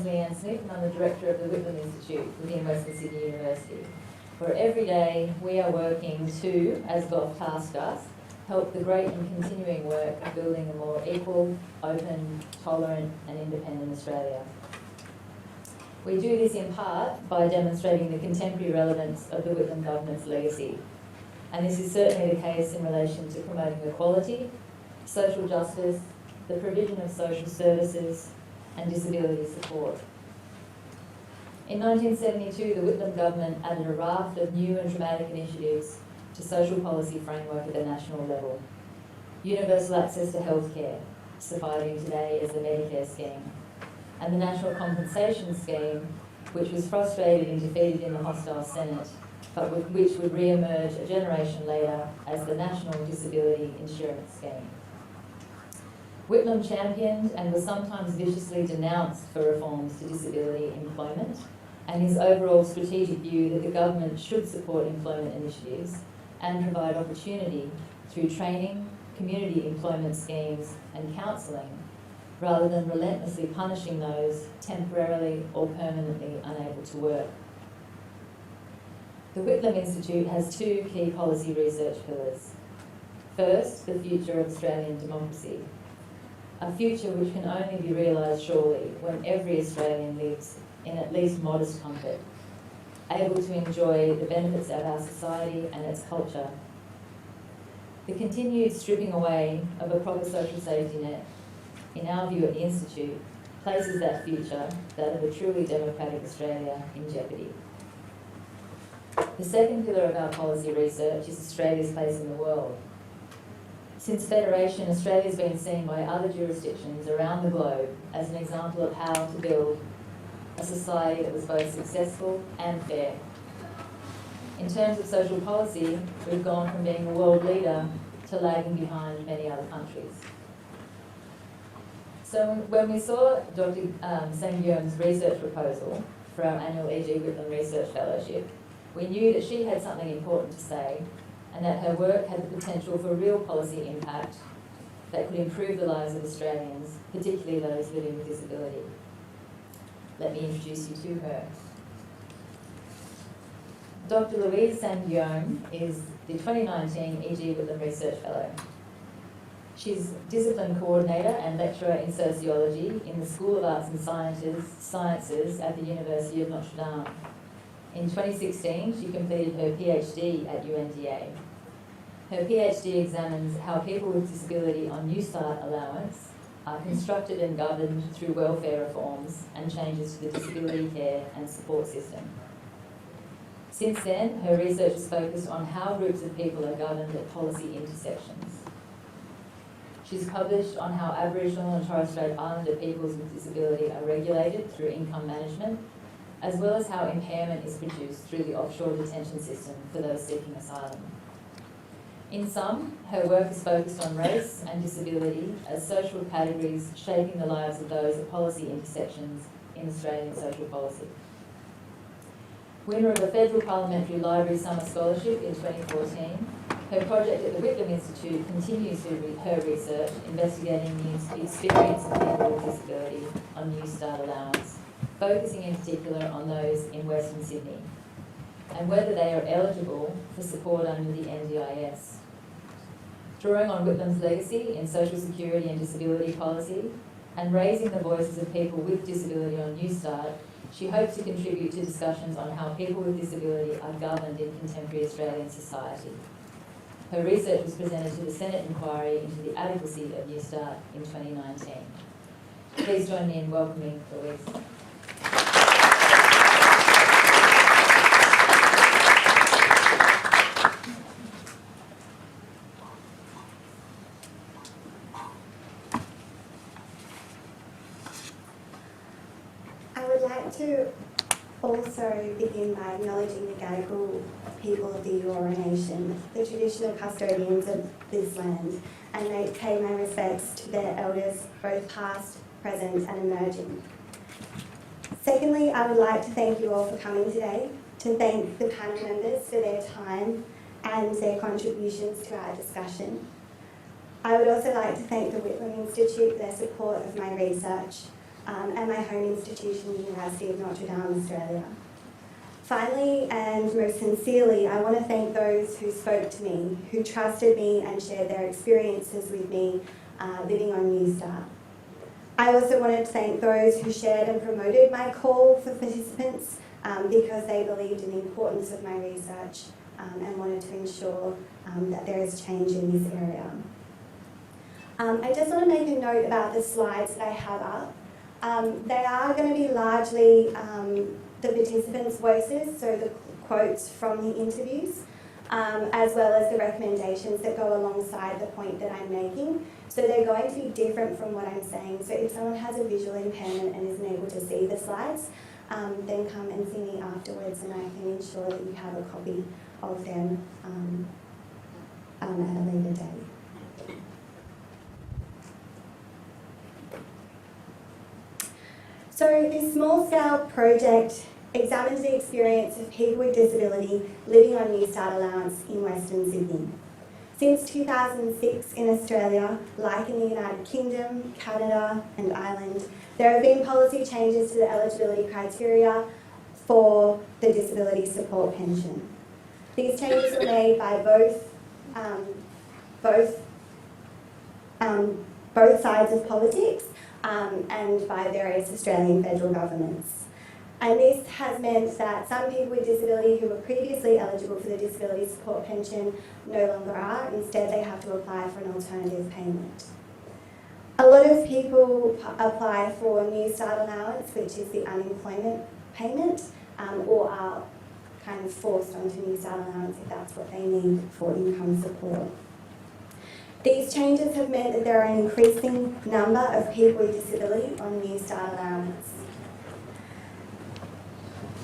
Leanne Smith and I'm the Director of the Whitlam Institute within Western Sydney University, where every day we are working to, as God tasked us, help the great and continuing work of building a more equal, open, tolerant and independent Australia. We do this in part by demonstrating the contemporary relevance of the Whitlam government's legacy. And this is certainly the case in relation to promoting equality, social justice, the provision of social services and disability support. In 1972, the Whitlam government added a raft of new and dramatic initiatives to social policy framework at the national level. Universal access to healthcare, surviving today as the Medicare scheme, and the National Compensation Scheme, which was frustrated and defeated in the hostile Senate, but which would re-emerge a generation later as the National Disability Insurance Scheme. Whitlam championed and was sometimes viciously denounced for reforms to disability employment, and his overall strategic view that the government should support employment initiatives and provide opportunity through training, community employment schemes and counselling, rather than relentlessly punishing those temporarily or permanently unable to work. The Whitlam Institute has two key policy research pillars. First, the future of Australian democracy, a future which can only be realised surely when every Australian lives in at least modest comfort, able to enjoy the benefits of our society and its culture. The continued stripping away of a proper social safety net, in our view at the Institute, places that future, that of a truly democratic Australia, in jeopardy. The second pillar of our policy research is Australia's place in the world. Since Federation, Australia has been seen by other jurisdictions around the globe as an example of how to build a society that was both successful and fair. In terms of social policy, we've gone from being a world leader to lagging behind many other countries. So when we saw Dr. Guillaume's research proposal for our annual E.G. Whitlam Research Fellowship, we knew that she had something important to say and that her work had the potential for real policy impact that could improve the lives of Australians, particularly those living with disability. Let me introduce you to her. Dr. Louise Guillaume is the 2019 E.G. Whitlam Research Fellow. She's Discipline Coordinator and Lecturer in Sociology in the School of Arts and Sciences at the University of Notre Dame. In 2016, she completed her PhD at UNDA. Her PhD examines how people with disability on Newstart allowance are constructed and governed through welfare reforms and changes to the disability care and support system. Since then, her research is focused on how groups of people are governed at policy intersections. She's published on how Aboriginal and Torres Strait Islander peoples with disability are regulated through income management, as well as how impairment is produced through the offshore detention system for those seeking asylum. In sum, her work is focused on race and disability as social categories shaping the lives of those at policy intersections in Australian social policy. Winner of the Federal Parliamentary Library Summer Scholarship in 2014, her project at the Whitlam Institute continues her research investigating the experience of people with disability on Newstart allowance, focusing in particular on those in Western Sydney, and whether they are eligible for support under the NDIS. Drawing on Whitlam's legacy in social security and disability policy, and raising the voices of people with disability on Newstart, she hopes to contribute to discussions on how people with disability are governed in contemporary Australian society. Her research was presented to the Senate inquiry into the adequacy of Newstart in 2019. Please join me in welcoming Louise. I would like to also begin by acknowledging the Gadigal people of the Eora Nation, the traditional custodians of this land, and pay my respects to their elders, both past, present and emerging. Secondly, I would like to thank you all for coming today, to thank the panel members for their time and their contributions to our discussion. I would also like to thank the Whitlam Institute for their support of my research. and my home institution, the University of Notre Dame, Australia. Finally, and most sincerely, I want to thank those who spoke to me, who trusted me and shared their experiences with me living on Newstart. I also wanted to thank those who shared and promoted my call for participants because they believed in the importance of my research and wanted to ensure that there is change in this area. I just want to make a note about the slides that I have up. They are going to be largely the participants' voices, so the quotes from the interviews, as well as the recommendations that go alongside the point that I'm making. So they're going to be different from what I'm saying. So if someone has a visual impairment and isn't able to see the slides, then come and see me afterwards and I can ensure that you have a copy of them at a later date. So this small-scale project examines the experience of people with disability living on Newstart allowance in Western Sydney. Since 2006 in Australia, like in the United Kingdom, Canada and Ireland, there have been policy changes to the eligibility criteria for the disability support pension. These changes were made by both sides of politics and by various Australian federal governments. And this has meant that some people with disability who were previously eligible for the disability support pension no longer are. Instead, they have to apply for an alternative payment. A lot of people apply for Newstart allowance, which is the unemployment payment, or are kind of forced onto Newstart allowance if that's what they need for income support. These changes have meant that there are an increasing number of people with disability on Newstart allowance.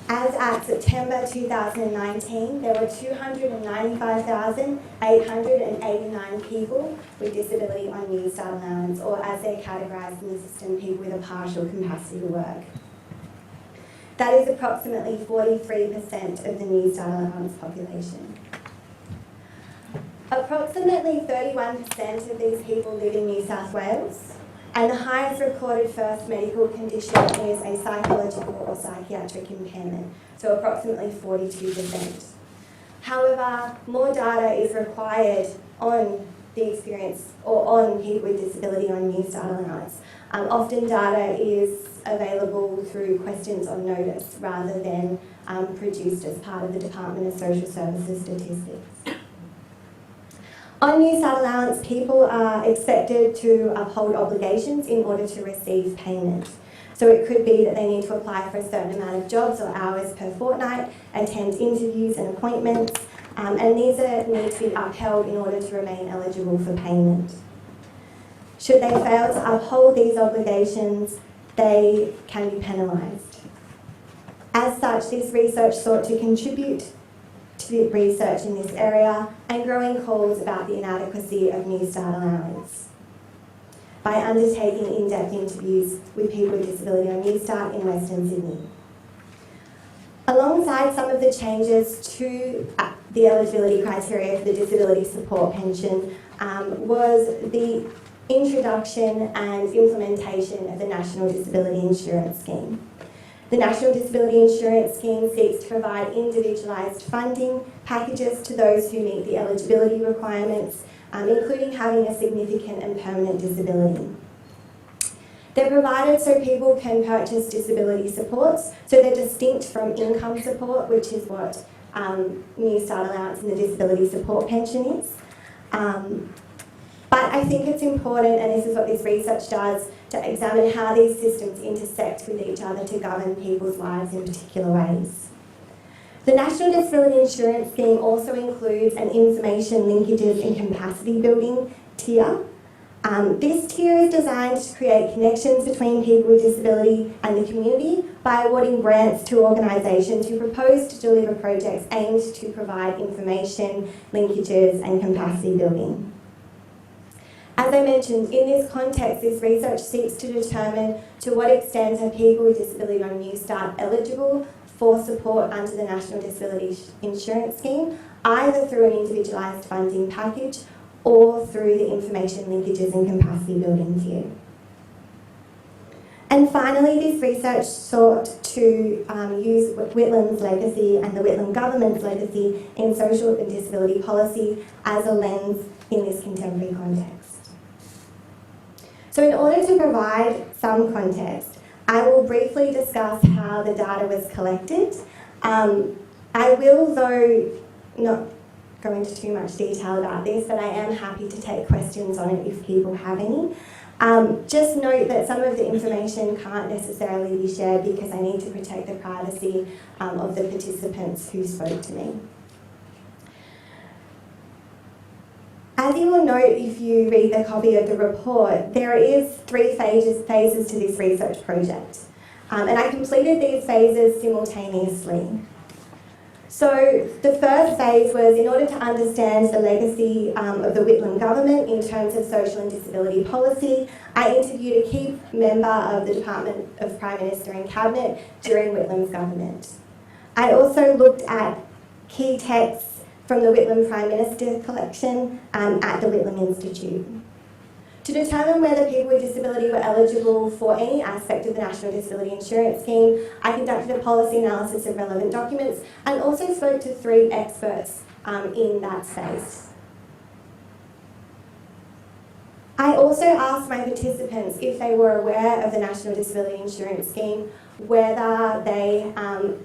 As at September 2019, there were 295,889 people with disability on Newstart allowance, or as they're categorised in the system, people with a partial capacity to work. That is approximately 43% of the Newstart allowance population. Approximately 31% of these people live in New South Wales, and the highest recorded first medical condition is a psychological or psychiatric impairment, so approximately 42%. However, more data is required on the experience or on people with disability on Newstart allowance. Often data is available through questions on notice rather than produced as part of the Department of Social Services statistics. On Newstart allowance, people are expected to uphold obligations in order to receive payment. So it could be that they need to apply for a certain amount of jobs or hours per fortnight, attend interviews and appointments, and these need to be upheld in order to remain eligible for payment. Should they fail to uphold these obligations, they can be penalised. As such, this research sought to contribute to the research in this area and growing calls about the inadequacy of Newstart allowance by undertaking in-depth interviews with people with disability on Newstart in Western Sydney. Alongside some of the changes to the eligibility criteria for the disability support pension was the introduction and implementation of the National Disability Insurance Scheme. The National Disability Insurance Scheme seeks to provide individualised funding packages to those who meet the eligibility requirements, including having a significant and permanent disability. They're provided so people can purchase disability supports, so they're distinct from income support, which is what Newstart allowance and the disability support pension is. But I think it's important, and this is what this research does, to examine how these systems intersect with each other to govern people's lives in particular ways. The National Disability Insurance Scheme also includes an information linkages and capacity building tier. This tier is designed to create connections between people with disability and the community by awarding grants to organisations who propose to deliver projects aimed to provide information, linkages and capacity building. As I mentioned, in this context, this research seeks to determine to what extent are people with disability on Newstart eligible for support under the National Disability Insurance Scheme, either through an individualised funding package or through the information linkages and capacity building tier. And finally, this research sought to use Whitlam's legacy and the Whitlam government's legacy in social and disability policy as a lens in this contemporary context. So in order to provide some context, I will briefly discuss how the data was collected. I will, though, not go into too much detail about this, but I am happy to take questions on it if people have any. Just note that some of the information can't necessarily be shared because I need to protect the privacy of the participants who spoke to me. As you will note if you read the copy of the report, there is 3 phases to this research project. And I completed these phases simultaneously. So the first phase was in order to understand the legacy of the Whitlam government in terms of social and disability policy. I interviewed a key member of the Department of Prime Minister and Cabinet during Whitlam's government. I also looked at key texts from the Whitlam Prime Minister collection at the Whitlam Institute. To determine whether people with disability were eligible for any aspect of the National Disability Insurance Scheme, I conducted a policy analysis of relevant documents and also spoke to 3 experts in that space. I also asked my participants if they were aware of the National Disability Insurance Scheme, whether they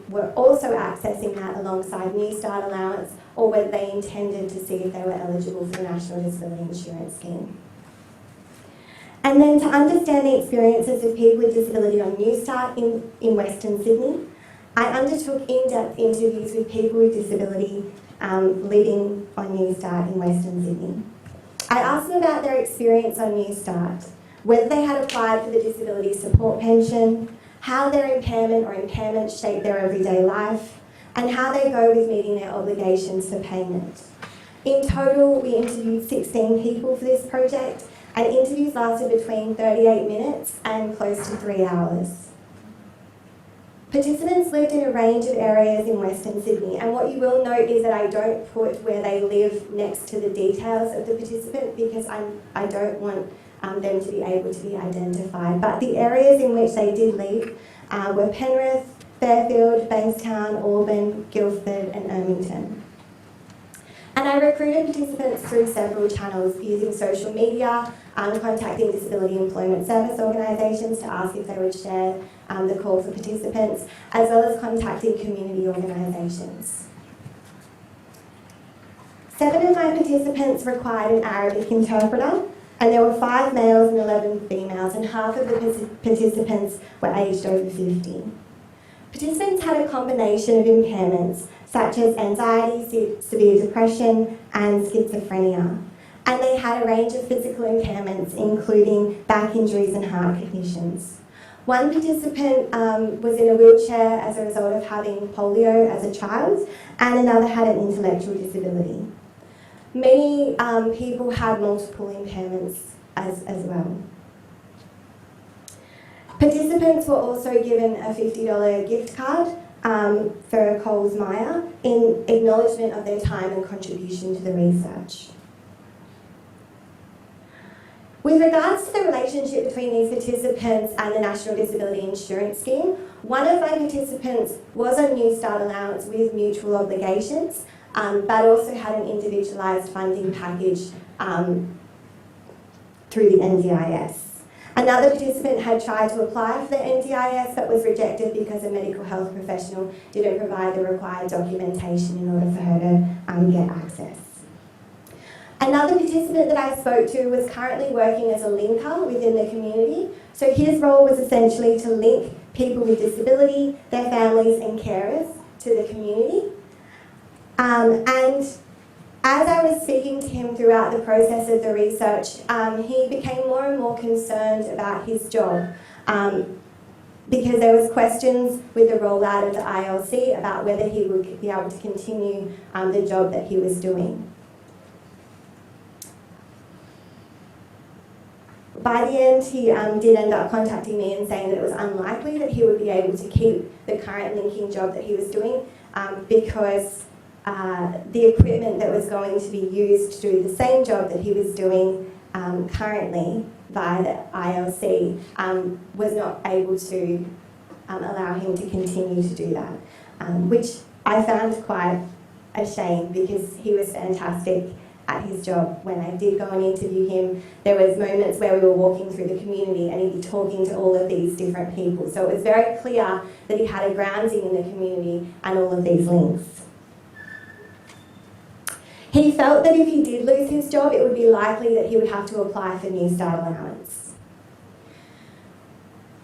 were also accessing that alongside Newstart allowance, or whether they intended to see if they were eligible for the National Disability Insurance Scheme. And then to understand the experiences of people with disability on Newstart in Western Sydney, I undertook in-depth interviews with people with disability living on Newstart in Western Sydney. I asked them about their experience on Newstart, whether they had applied for the disability support pension, how their impairment or impairments shape their everyday life, and how they go with meeting their obligations for payment. In total, we interviewed 16 people for this project, and interviews lasted between 38 minutes and close to 3 hours. Participants lived in a range of areas in Western Sydney, and what you will note is that I don't put where they live next to the details of the participant because I don't want them to be able to be identified. But the areas in which they did live were Penrith, Fairfield, Bankstown, Auburn, Guildford and Ermington. And I recruited participants through several channels using social media, contacting disability employment service organisations to ask if they would share the call for participants, as well as contacting community organisations. 7 of my participants required an Arabic interpreter, and there were 5 males and 11 females, and half of the participants were aged over 50. Participants had a combination of impairments, such as anxiety, severe depression, and schizophrenia. And they had a range of physical impairments, including back injuries and heart conditions. One participant was in a wheelchair as a result of having polio as a child, and another had an intellectual disability. Many people had multiple impairments as well. Participants were also given a $50 gift card for Coles Myer in acknowledgement of their time and contribution to the research. With regards to the relationship between these participants and the National Disability Insurance Scheme, one of my participants was on Newstart allowance with mutual obligations, but also had an individualised funding package through the NDIS. Another participant had tried to apply for the NDIS but was rejected because a medical health professional didn't provide the required documentation in order for her to get access. Another participant that I spoke to was currently working as a linker within the community. So his role was essentially to link people with disability, their families and carers to the community. And as I was speaking to him throughout the process of the research, he became more and more concerned about his job because there was questions with the rollout of the ILC about whether he would be able to continue the job that he was doing. By the end, he did end up contacting me and saying that it was unlikely that he would be able to keep the current linking job that he was doing because the equipment that was going to be used to do the same job that he was doing currently via the ILC was not able to allow him to continue to do that, which I found quite a shame because he was fantastic at his job. When I did go and interview him, there was moments where we were walking through the community and he'd be talking to all of these different people. So it was very clear that he had a grounding in the community and all of these links. He felt that if he did lose his job, it would be likely that he would have to apply for Newstart allowance.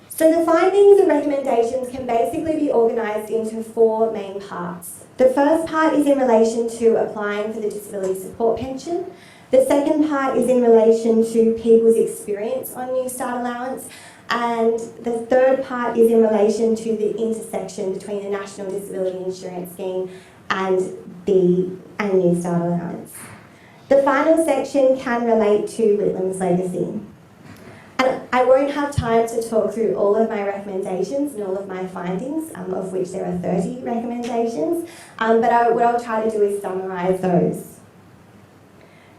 So the findings and recommendations can basically be organised into 4 main parts. The first part is in relation to applying for the disability support pension. The second part is in relation to people's experience on Newstart allowance. And the third part is in relation to the intersection between the National Disability Insurance Scheme and Newstart allowance. The final section can relate to Whitlam's legacy. And I won't have time to talk through all of my recommendations and all of my findings, of which there are 30 recommendations, but what I'll try to do is summarise those.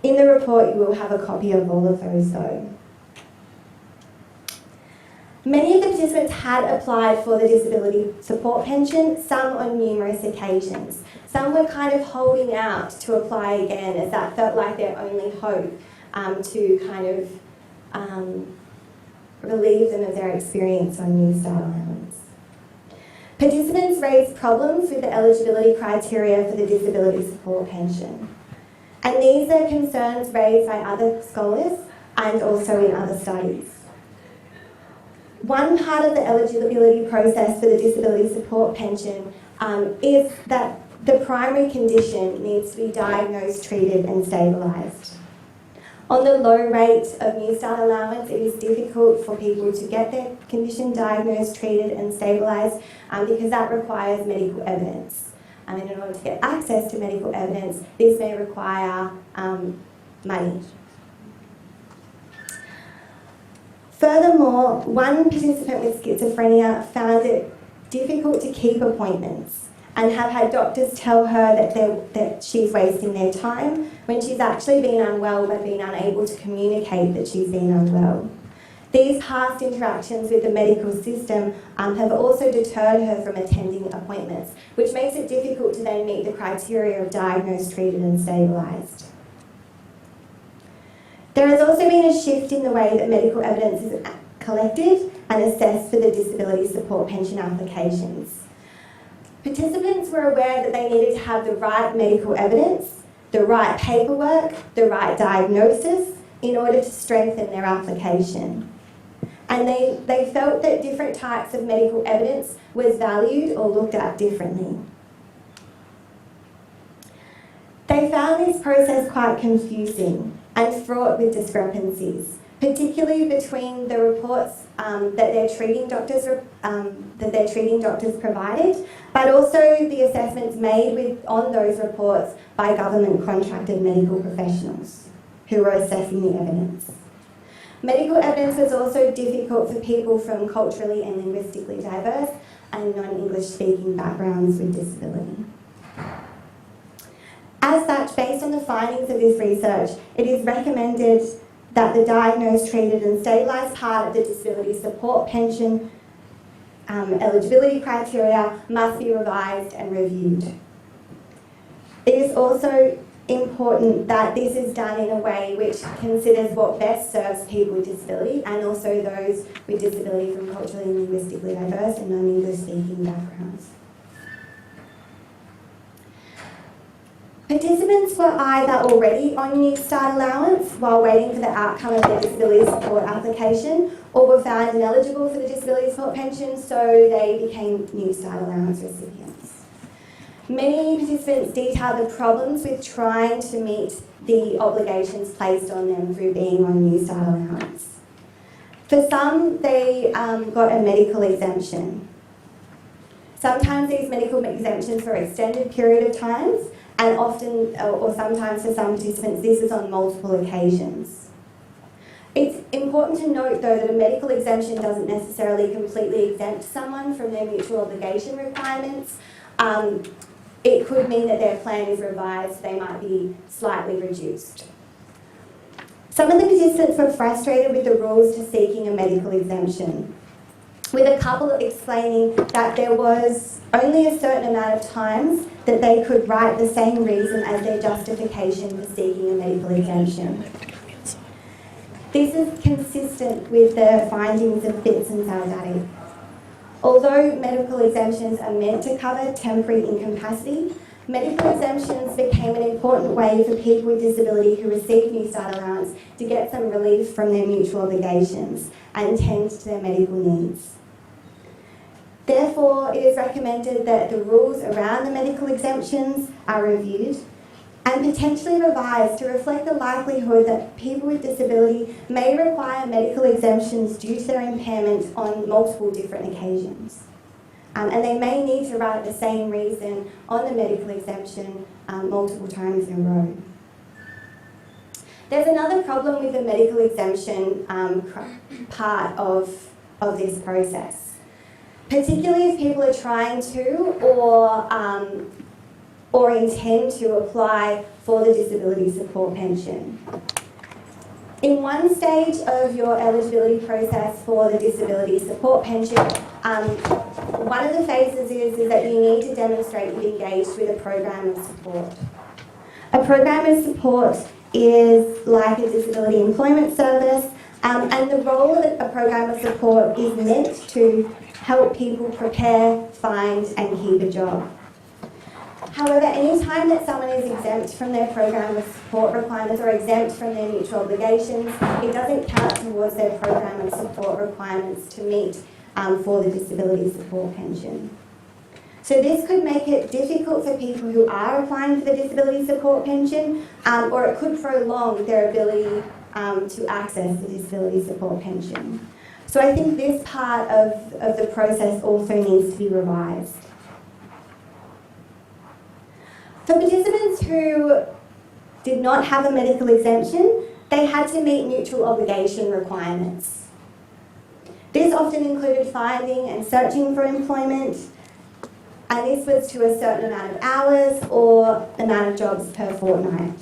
In the report you will have a copy of all of those though. Many of the participants had applied for the disability support pension, some on numerous occasions. Some were kind of holding out to apply again as that felt like their only hope to kind of relieve them of their experience on Newstart allowance. Participants raised problems with the eligibility criteria for the disability support pension. And these are concerns raised by other scholars and also in other studies. One part of the eligibility process for the disability support pension is that the primary condition needs to be diagnosed, treated and stabilised. On the low rate of Newstart allowance, it is difficult for people to get their condition diagnosed, treated and stabilised because that requires medical evidence. And in order to get access to medical evidence, this may require money. Furthermore, one participant with schizophrenia found it difficult to keep appointments and have had doctors tell her that she's wasting their time when she's actually been unwell but been unable to communicate that she's been unwell. These past interactions with the medical system have also deterred her from attending appointments, which makes it difficult to then meet the criteria of diagnosed, treated and stabilised. There has also been a shift in the way that medical evidence is collected and assessed for the disability support pension applications. Participants were aware that they needed to have the right medical evidence, the right paperwork, the right diagnosis in order to strengthen their application. And they felt that different types of medical evidence was valued or looked at differently. They found this process quite confusing and fraught with discrepancies, particularly between the reports that their treating doctors provided, but also the assessments made on those reports by government contracted medical professionals who were assessing the evidence. Medical evidence was also difficult for people from culturally and linguistically diverse and non-English speaking backgrounds with disability. As such, based on the findings of this research, it is recommended that the diagnosed, treated and stabilised part of the disability support pension eligibility criteria must be revised and reviewed. It is also important that this is done in a way which considers what best serves people with disability and also those with disability from culturally and linguistically diverse and non-English speaking backgrounds. Participants were either already on Newstart allowance while waiting for the outcome of their disability support application or were found ineligible for the disability support pension, so they became Newstart allowance recipients. Many participants detailed the problems with trying to meet the obligations placed on them through being on Newstart allowance. For some, they got a medical exemption. Sometimes these medical exemptions for an extended period of times, and often, or sometimes for some participants, this is on multiple occasions. It's important to note, though, that a medical exemption doesn't necessarily completely exempt someone from their mutual obligation requirements. It could mean that their plan is revised, they might be slightly reduced. Some of the participants were frustrated with the rules to seeking a medical exemption, with a couple explaining that there was only a certain amount of times that they could write the same reason as their justification for seeking a medical exemption. This is consistent with the findings of Fitz and Salgatti. Although medical exemptions are meant to cover temporary incapacity, medical exemptions became an important way for people with disability who receive Newstart allowance to get some relief from their mutual obligations and tend to their medical needs. Therefore, it is recommended that the rules around the medical exemptions are reviewed and potentially revised to reflect the likelihood that people with disability may require medical exemptions due to their impairment on multiple different occasions. And they may need to write the same reason on the medical exemption multiple times in a row. There's another problem with the medical exemption part of this process, particularly if people are trying to or intend to apply for the disability support pension. In one stage of your eligibility process for the disability support pension, one of the phases is that you need to demonstrate you've engaged with a program of support. A program of support is like a disability employment service, and the role of a program of support is meant to help people prepare, find and keep a job. However, any time that someone is exempt from their program of support requirements or exempt from their mutual obligations, it doesn't count towards their program of support requirements to meet for the disability support pension. So this could make it difficult for people who are applying for the disability support pension, or it could prolong their ability to access the disability support pension. So I think this part of the process also needs to be revised. For participants who did not have a medical exemption, they had to meet mutual obligation requirements. This often included finding and searching for employment, and this was to a certain amount of hours or amount of jobs per fortnight.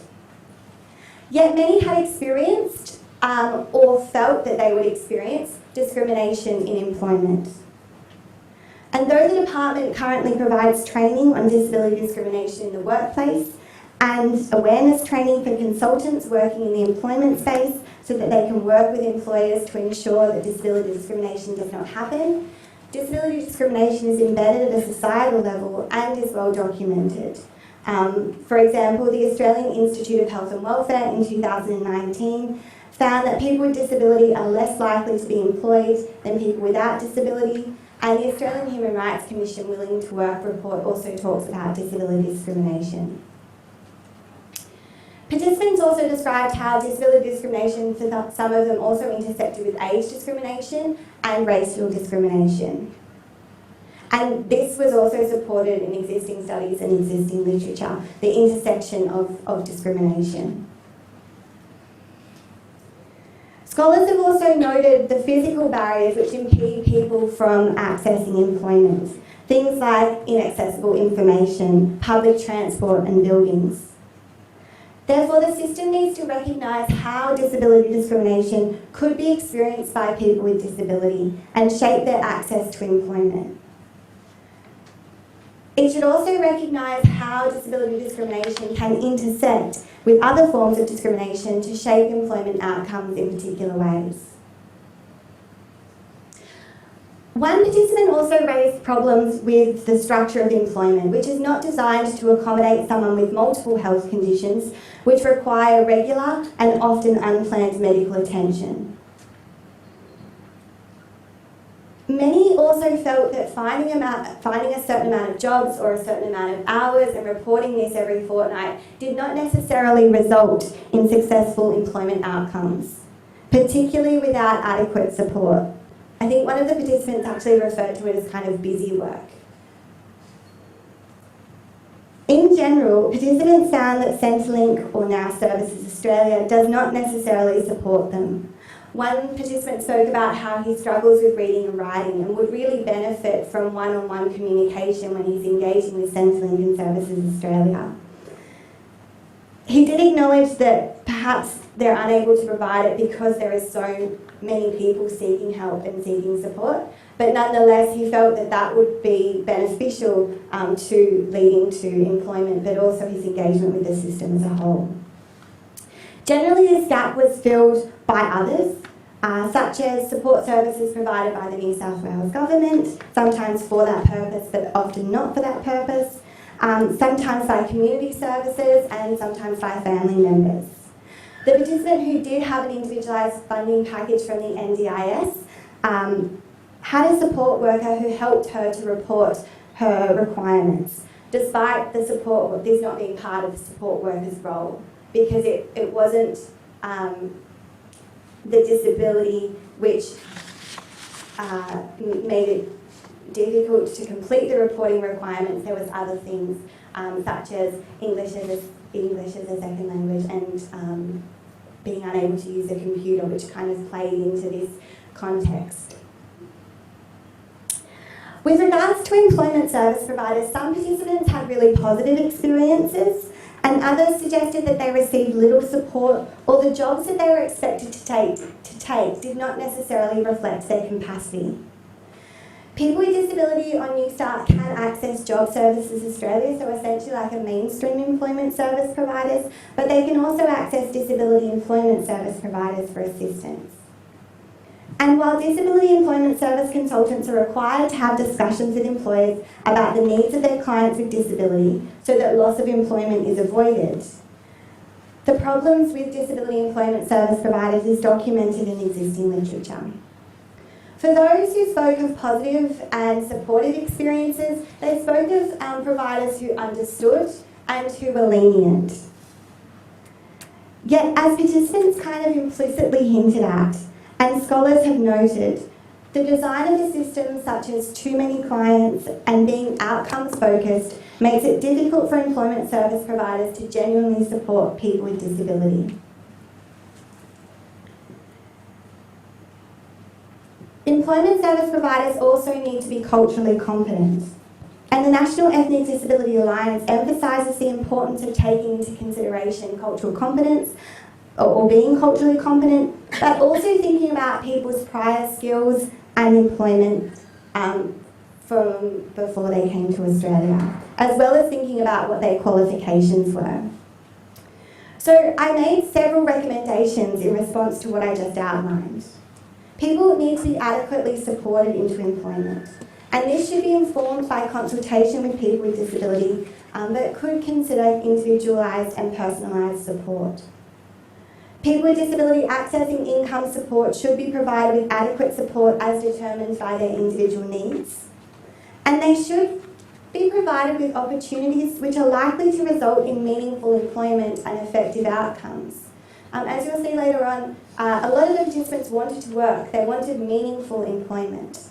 Yet many had experienced or felt that they would experience discrimination in employment. And though the department currently provides training on disability discrimination in the workplace and awareness training for consultants working in the employment space so that they can work with employers to ensure that disability discrimination does not happen, disability discrimination is embedded at a societal level and is well documented. For example, the Australian Institute of Health and Welfare in 2019 found that people with disability are less likely to be employed than people without disability. And the Australian Human Rights Commission Willing to Work report also talks about disability discrimination. Participants also described how disability discrimination for some of them also intersected with age discrimination and racial discrimination. And this was also supported in existing studies and existing literature, the intersection of discrimination. Scholars have also noted the physical barriers which impede people from accessing employment, things like inaccessible information, public transport and buildings. Therefore, the system needs to recognise how disability discrimination could be experienced by people with disability and shape their access to employment. It should also recognise how disability discrimination can intersect with other forms of discrimination to shape employment outcomes in particular ways. One participant also raised problems with the structure of employment, which is not designed to accommodate someone with multiple health conditions which require regular and often unplanned medical attention. Many also felt that finding a certain amount of jobs or a certain amount of hours and reporting this every fortnight did not necessarily result in successful employment outcomes, particularly without adequate support. I think one of the participants actually referred to it as kind of busy work. In general, participants found that Centrelink, or now Services Australia, does not necessarily support them. One participant spoke about how he struggles with reading and writing and would really benefit from one-on-one communication when he's engaging with Centrelink and Services Australia. He did acknowledge that perhaps they're unable to provide it because there are so many people seeking help and seeking support, but nonetheless he felt that that would be beneficial to leading to employment, but also his engagement with the system as a whole. Generally, this gap was filled by others, such as support services provided by the New South Wales Government, sometimes for that purpose, but often not for that purpose, sometimes by community services and sometimes by family members. The participant who did have an individualised funding package from the NDIS had a support worker who helped her to report her requirements, despite the support, this not being part of the support worker's role, because it wasn't the disability which made it difficult to complete the reporting requirements. There was other things such as English as a second language and being unable to use a computer, which kind of played into this context. With regards to employment service providers, some participants had really positive experiences and others suggested that they received little support or the jobs that they were expected to take did not necessarily reflect their capacity. People with disability on Newstart can access Job Services Australia, so essentially like a mainstream employment service providers, but they can also access disability employment service providers for assistance. And while disability employment service consultants are required to have discussions with employers about the needs of their clients with disability so that loss of employment is avoided, the problems with disability employment service providers is documented in existing literature. For those who spoke of positive and supportive experiences, they spoke of providers who understood and who were lenient. Yet, as participants kind of implicitly hinted at, and scholars have noted, the design of the system, such as too many clients and being outcomes focused, makes it difficult for employment service providers to genuinely support people with disability. Employment service providers also need to be culturally competent, and the National Ethnic Disability Alliance emphasises the importance of taking into consideration cultural competence or being culturally competent, but also thinking about people's prior skills and employment from before they came to Australia, as well as thinking about what their qualifications were. So I made several recommendations in response to what I just outlined. People need to be adequately supported into employment, and this should be informed by consultation with people with disability that could consider individualised and personalised support. People with disability accessing income support should be provided with adequate support as determined by their individual needs. And they should be provided with opportunities which are likely to result in meaningful employment and effective outcomes. As you'll see later on, a lot of the participants wanted to work. They wanted meaningful employment.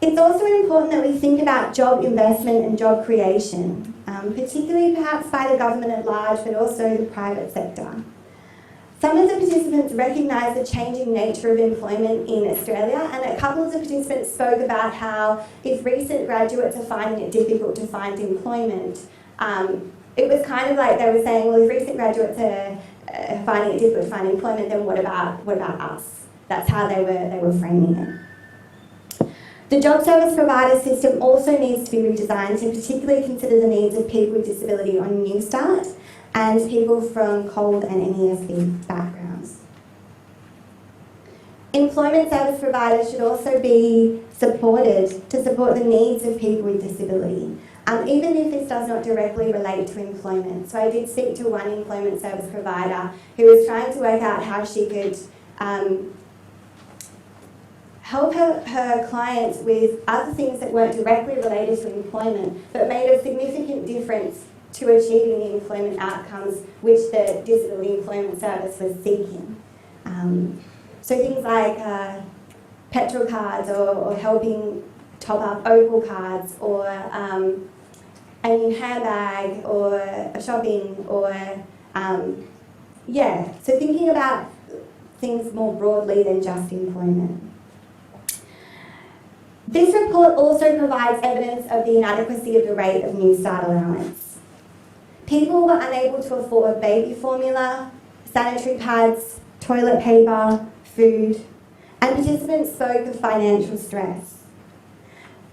It's also important that we think about job investment and job creation, particularly perhaps by the government at large, but also the private sector. Some of the participants recognise the changing nature of employment in Australia, and a couple of the participants spoke about how if recent graduates are finding it difficult to find employment, it was kind of like they were saying, well, if recent graduates are finding it difficult to find employment, then what about us? That's how they were framing it. The job service provider system also needs to be redesigned to particularly consider the needs of people with disability on Newstart and people from COLD and NESB backgrounds. Employment service providers should also be supported to support the needs of people with disability, even if this does not directly relate to employment. So I did speak to one employment service provider who was trying to work out how she could help her clients with other things that weren't directly related to employment, but made a significant difference to achieving the employment outcomes which the Disability Employment Service was seeking. So things like petrol cards or helping top up Opal cards or a new handbag or a shopping or, so thinking about things more broadly than just employment. This report also provides evidence of the inadequacy of the rate of Newstart allowance. People were unable to afford baby formula, sanitary pads, toilet paper, food, and participants spoke of financial stress.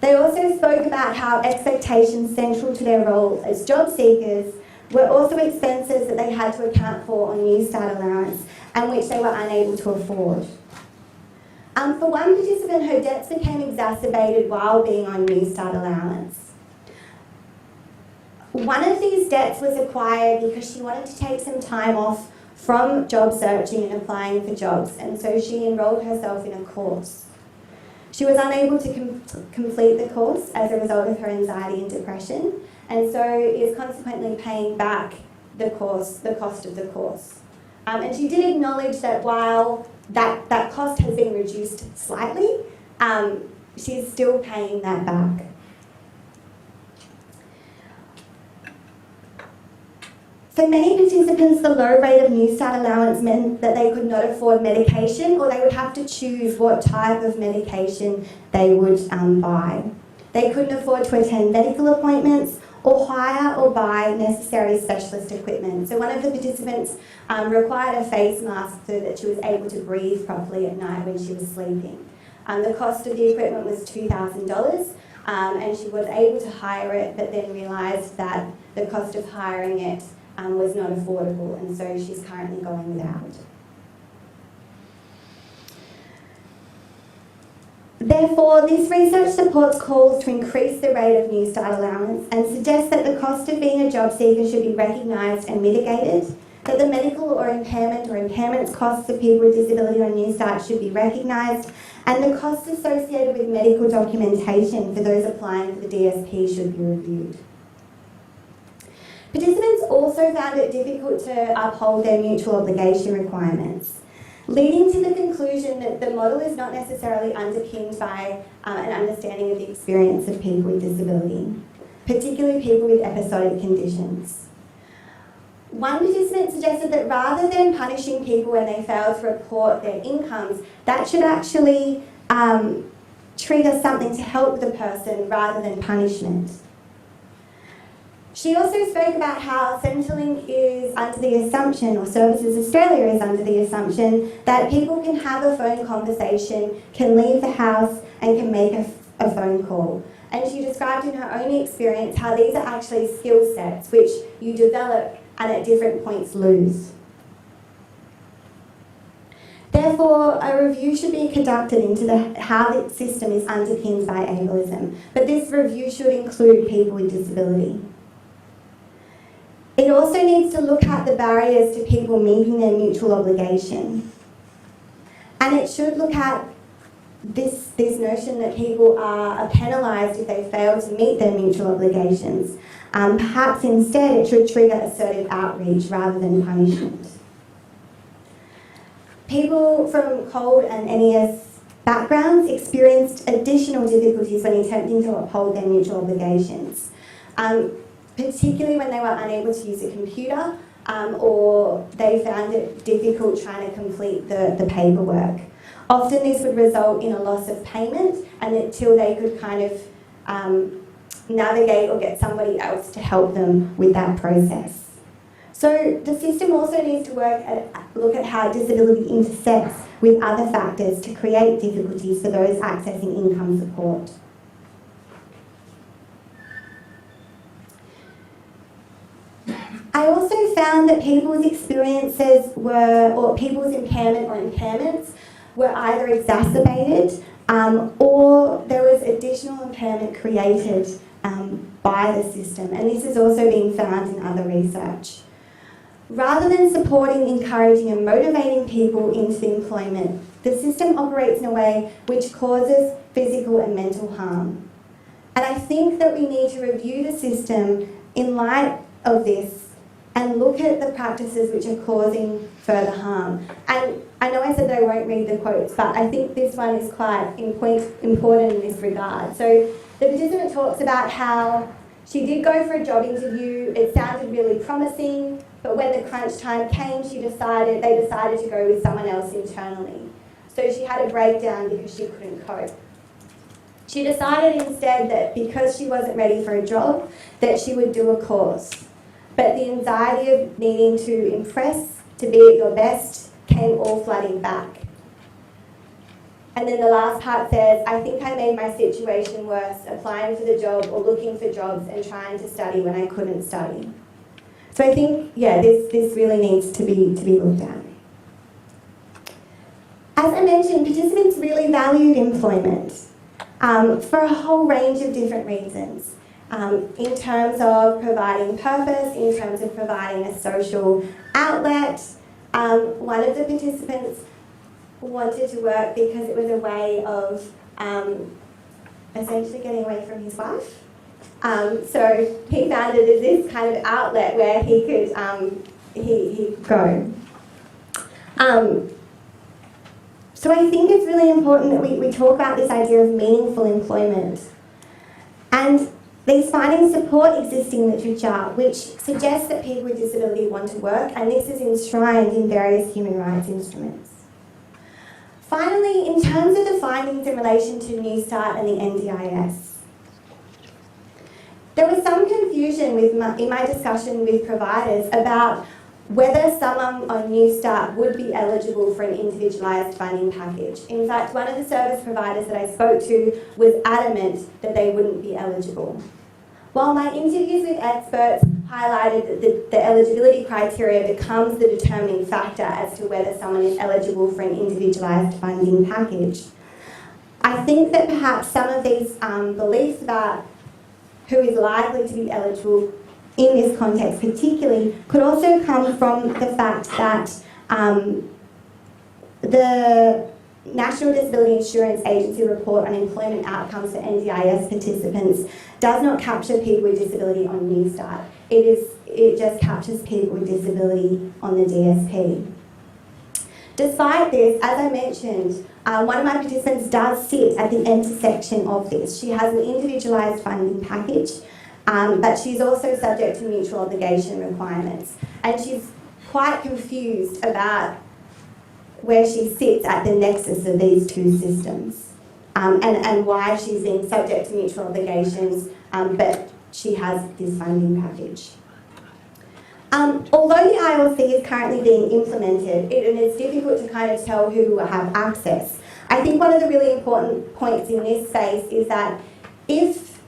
They also spoke about how expectations central to their role as job seekers were also expenses that they had to account for on Newstart allowance and which they were unable to afford. For one participant, her debts became exacerbated while being on Newstart allowance. One of these debts was acquired because she wanted to take some time off from job searching and applying for jobs, and so she enrolled herself in a course. She was unable to complete the course as a result of her anxiety and depression, and so is consequently paying back the cost of the course. And she did acknowledge that while that cost has been reduced slightly, she's still paying that back. For many participants, the low rate of Newstart allowance meant that they could not afford medication, or they would have to choose what type of medication they would buy. They couldn't afford to attend medical appointments or hire or buy necessary specialist equipment. So one of the participants required a face mask so that she was able to breathe properly at night when she was sleeping. The cost of the equipment was $2,000, and she was able to hire it, but then realised that the cost of hiring it was not affordable, and so she's currently going without. Therefore, this research supports calls to increase the rate of Newstart allowance and suggests that the cost of being a job seeker should be recognised and mitigated, that the medical or impairments costs of people with disability on Newstart should be recognised, and the costs associated with medical documentation for those applying for the DSP should be reviewed. Participants also found it difficult to uphold their mutual obligation requirements, leading to the conclusion that the model is not necessarily underpinned by an understanding of the experience of people with disability, particularly people with episodic conditions. One participant suggested that rather than punishing people when they fail to report their incomes, that should actually trigger something to help the person rather than punishment. She also spoke about how Centrelink is under the assumption, or Services Australia is under the assumption, that people can have a phone conversation, can leave the house and can make a phone call. And she described in her own experience how these are actually skill sets which you develop and at different points lose. Therefore, a review should be conducted into how the system is underpinned by ableism, but this review should include people with disability. It also needs to look at the barriers to people meeting their mutual obligation. And it should look at this notion that people are penalised if they fail to meet their mutual obligations. Perhaps instead it should trigger assertive outreach rather than punishment. People from COLD and NES backgrounds experienced additional difficulties when attempting to uphold their mutual obligations. Particularly when they were unable to use a computer or they found it difficult trying to complete the paperwork. Often this would result in a loss of payment and until they could kind of navigate or get somebody else to help them with that process. So the system also needs to look at how disability intersects with other factors to create difficulties for those accessing income support. I also found that people's experiences or people's impairment or impairments were either exacerbated or there was additional impairment created by the system, and this has also been found in other research. Rather than supporting, encouraging and motivating people into employment, the system operates in a way which causes physical and mental harm. And I think that we need to review the system in light of this and look at the practices which are causing further harm. And I know I said that I won't read the quotes, but I think this one is quite important in this regard. So the participant talks about how she did go for a job interview, it sounded really promising, but when the crunch time came, they decided to go with someone else internally. So she had a breakdown because she couldn't cope. She decided instead that because she wasn't ready for a job, that she would do a course. but the anxiety of needing to impress, to be at your best, came all flooding back. And then the last part says, I think I made my situation worse applying for the job or looking for jobs and trying to study when I couldn't study. So I think, yeah, this really needs to be looked at. As I mentioned, participants really valued employment for a whole range of different reasons. In terms of providing purpose, in terms of providing a social outlet. One of the participants wanted to work because it was a way of essentially getting away from his wife. So he found it as this kind of outlet where he could go. So I think it's really important that we talk about this idea of meaningful employment. And these findings support existing literature which suggests that people with disability want to work, and this is enshrined in various human rights instruments. Finally, in terms of the findings in relation to Newstart and the NDIS, there was some confusion in my discussion with providers about whether someone on Newstart would be eligible for an individualised funding package. In fact, one of the service providers that I spoke to was adamant that they wouldn't be eligible. While my interviews with experts highlighted that the eligibility criteria becomes the determining factor as to whether someone is eligible for an individualised funding package, I think that perhaps some of these beliefs about who is likely to be eligible in this context particularly could also come from the fact that the National Disability Insurance Agency report on employment outcomes for NDIS participants does not capture people with disability on Newstart. It just captures people with disability on the DSP. Despite this, as I mentioned, one of my participants does sit at the intersection of this. She has an individualised funding package, but she's also subject to mutual obligation requirements. And she's quite confused about where she sits at the nexus of these two systems, and why she's being subject to mutual obligations, but she has this funding package. Although the ILC is currently being implemented, and it's difficult to kind of tell who will have access, I think one of the really important points in this space is that if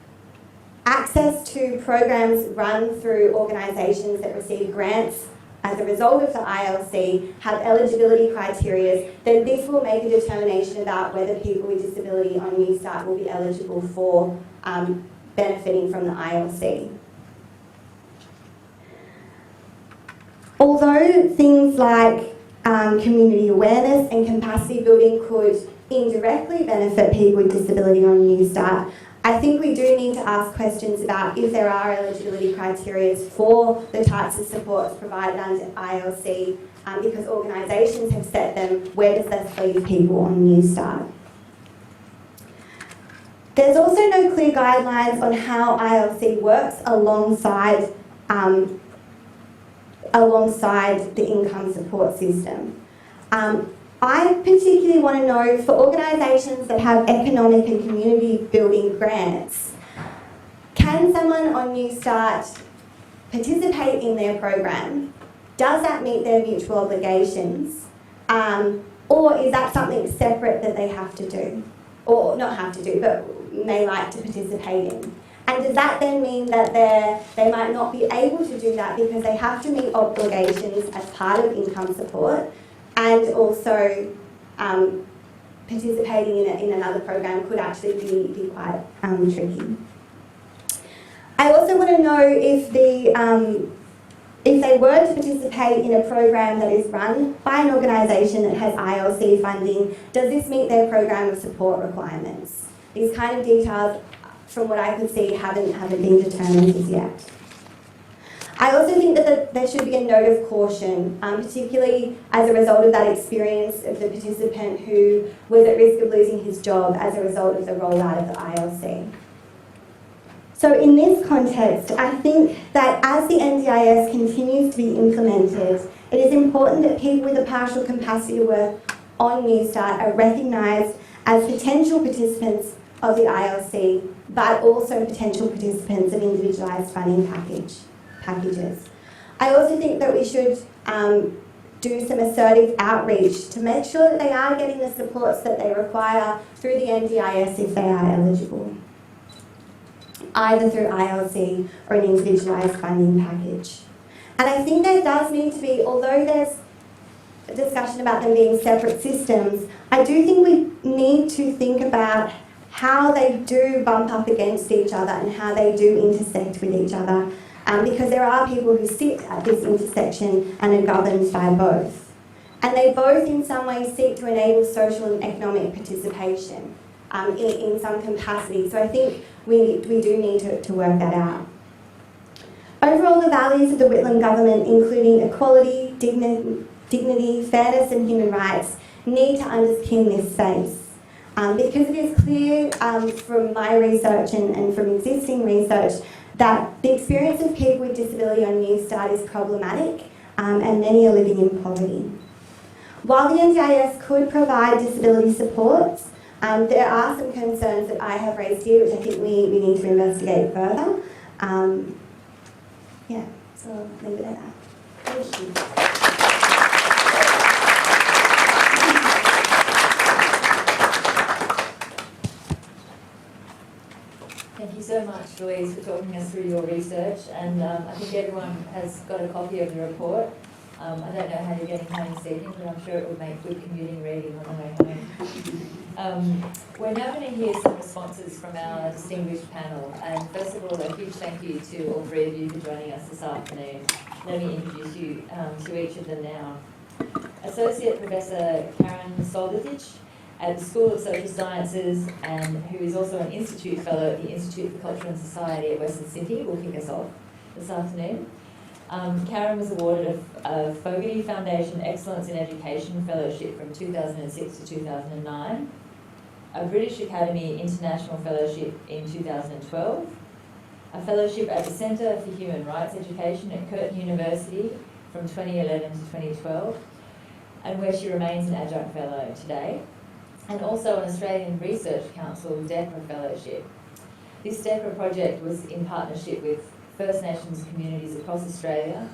access to programs run through organisations that receive grants as a result of the ILC have eligibility criteria, then this will make a determination about whether people with disability on Newstart will be eligible for benefiting from the ILC. Although things like community awareness and capacity building could indirectly benefit people with disability on Newstart, I think we do need to ask questions about if there are eligibility criteria for the types of supports provided under ILC, because organisations have set them. Where does this leave people on Newstart? There's also no clear guidelines on how ILC works alongside the income support system. I particularly want to know, for organisations that have economic and community building grants, can someone on Newstart participate in their program? Does that meet their mutual obligations? Or is that something separate that they have to do? Or not have to do, but may like to participate in? And does that then mean that they might not be able to do that because they have to meet obligations as part of income support, and also participating in another program could actually be quite tricky. I also want to know if they were to participate in a program that is run by an organisation that has ILC funding, does this meet their program of support requirements? These kind of details, from what I could see, haven't been determined as yet. I also think that there should be a note of caution, particularly as a result of that experience of the participant who was at risk of losing his job as a result of the rollout of the ILC. So in this context, I think that as the NDIS continues to be implemented, it is important that people with a partial capacity to work on Newstart are recognised as potential participants of the ILC, but also potential participants of individualised funding packages. I also think that we should do some assertive outreach to make sure that they are getting the supports that they require through the NDIS if they are eligible, either through ILC or an individualised funding package. And I think there does need to be, although there's a discussion about them being separate systems, I do think we need to think about how they do bump up against each other and how they do intersect with each other, because there are people who sit at this intersection and are governed by both. And they both in some ways seek to enable social and economic participation in some capacity. So I think we do need to work that out. Overall, the values of the Whitlam government, including equality, dignity, fairness and human rights, need to underpin this space. Because it is clear from my research and from existing research that the experience of people with disability on Newstart is problematic and many are living in poverty. While the NDIS could provide disability supports, there are some concerns that I have raised here which I think we need to investigate further. Yeah, so I'll leave it at that. Thank you. Thank you so much, Louise, for talking us through your research, and I think everyone has got a copy of the report. I don't know how you're getting home this evening, but I'm sure it will make good commuting reading on the way home. We're now going to hear some responses from our distinguished panel, and first of all, a huge thank you to all three of you for joining us this afternoon. Let me introduce you to each of them now. Associate Professor Karen Solditich at the School of Social Sciences, and who is also an Institute Fellow at the Institute for Culture and Society at Western Sydney, will kick us off this afternoon. Karen was awarded a Fogarty Foundation Excellence in Education Fellowship from 2006 to 2009, a British Academy International Fellowship in 2012, a fellowship at the Centre for Human Rights Education at Curtin University from 2011 to 2012, and where she remains an adjunct fellow today, and also an Australian Research Council DEPRA Fellowship. This DEPRA project was in partnership with First Nations communities across Australia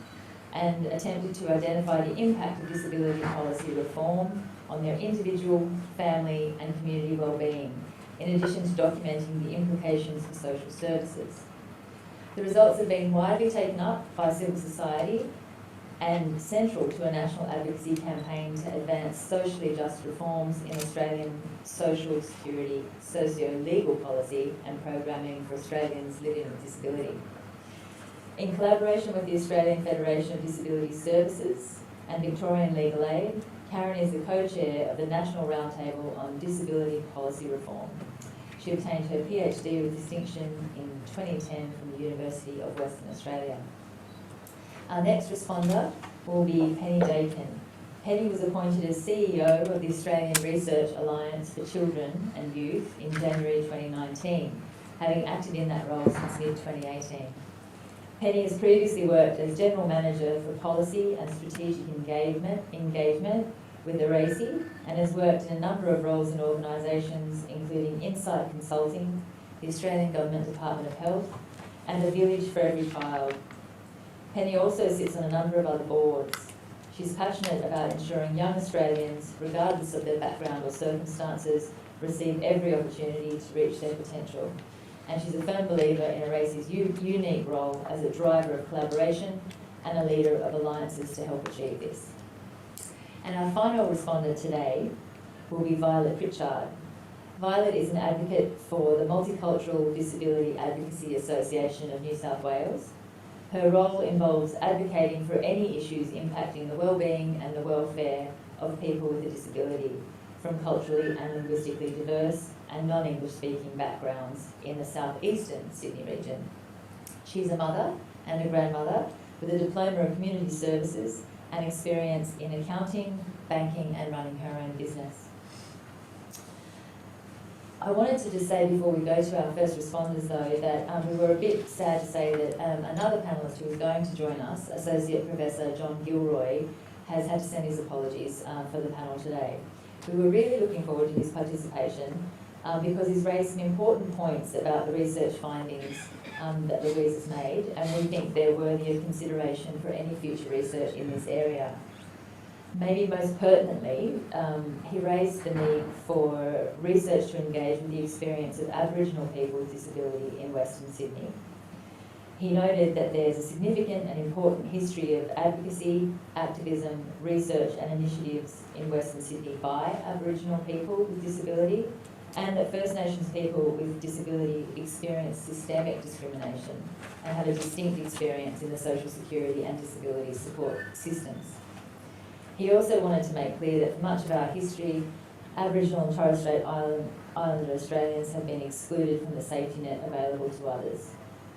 and attempted to identify the impact of disability policy reform on their individual, family and community wellbeing, in addition to documenting the implications for social services. The results have been widely taken up by civil society and central to a national advocacy campaign to advance socially just reforms in Australian social security, socio-legal policy and programming for Australians living with disability. In collaboration with the Australian Federation of Disability Services and Victorian Legal Aid, Karen is the co-chair of the National Roundtable on Disability Policy Reform. She obtained her PhD with distinction in 2010 from the University of Western Australia. Our next responder will be Penny Dakin. Penny was appointed as CEO of the Australian Research Alliance for Children and Youth in January 2019, having acted in that role since mid-2018. Penny has previously worked as General Manager for Policy and Strategic Engagement with the RACI, and has worked in a number of roles in organisations including Insight Consulting, the Australian Government Department of Health, and the Village for Every Child. Penny also sits on a number of other boards. She's passionate about ensuring young Australians, regardless of their background or circumstances, receive every opportunity to reach their potential. And she's a firm believer in RACI's unique role as a driver of collaboration and a leader of alliances to help achieve this. And our final respondent today will be Violet Pritchard. Violet is an advocate for the Multicultural Disability Advocacy Association of New South Wales. Her role involves advocating for any issues impacting the wellbeing and the welfare of people with a disability from culturally and linguistically diverse and non-English speaking backgrounds in the southeastern Sydney region. She's a mother and a grandmother with a diploma of community services and experience in accounting, banking and running her own business. I wanted to just say before we go to our first responders though that we were a bit sad to say that another panellist who was going to join us, Associate Professor John Gilroy, has had to send his apologies for the panel today. We were really looking forward to his participation, because he's raised some important points about the research findings that Louise has made, and we think they're worthy of consideration for any future research in this area. Maybe most pertinently, he raised the need for research to engage with the experience of Aboriginal people with disability in Western Sydney. He noted that there's a significant and important history of advocacy, activism, research and initiatives in Western Sydney by Aboriginal people with disability, and that First Nations people with disability experience systemic discrimination and have a distinct experience in the social security and disability support systems. He also wanted to make clear that for much of our history, Aboriginal and Torres Strait Islander Australians have been excluded from the safety net available to others.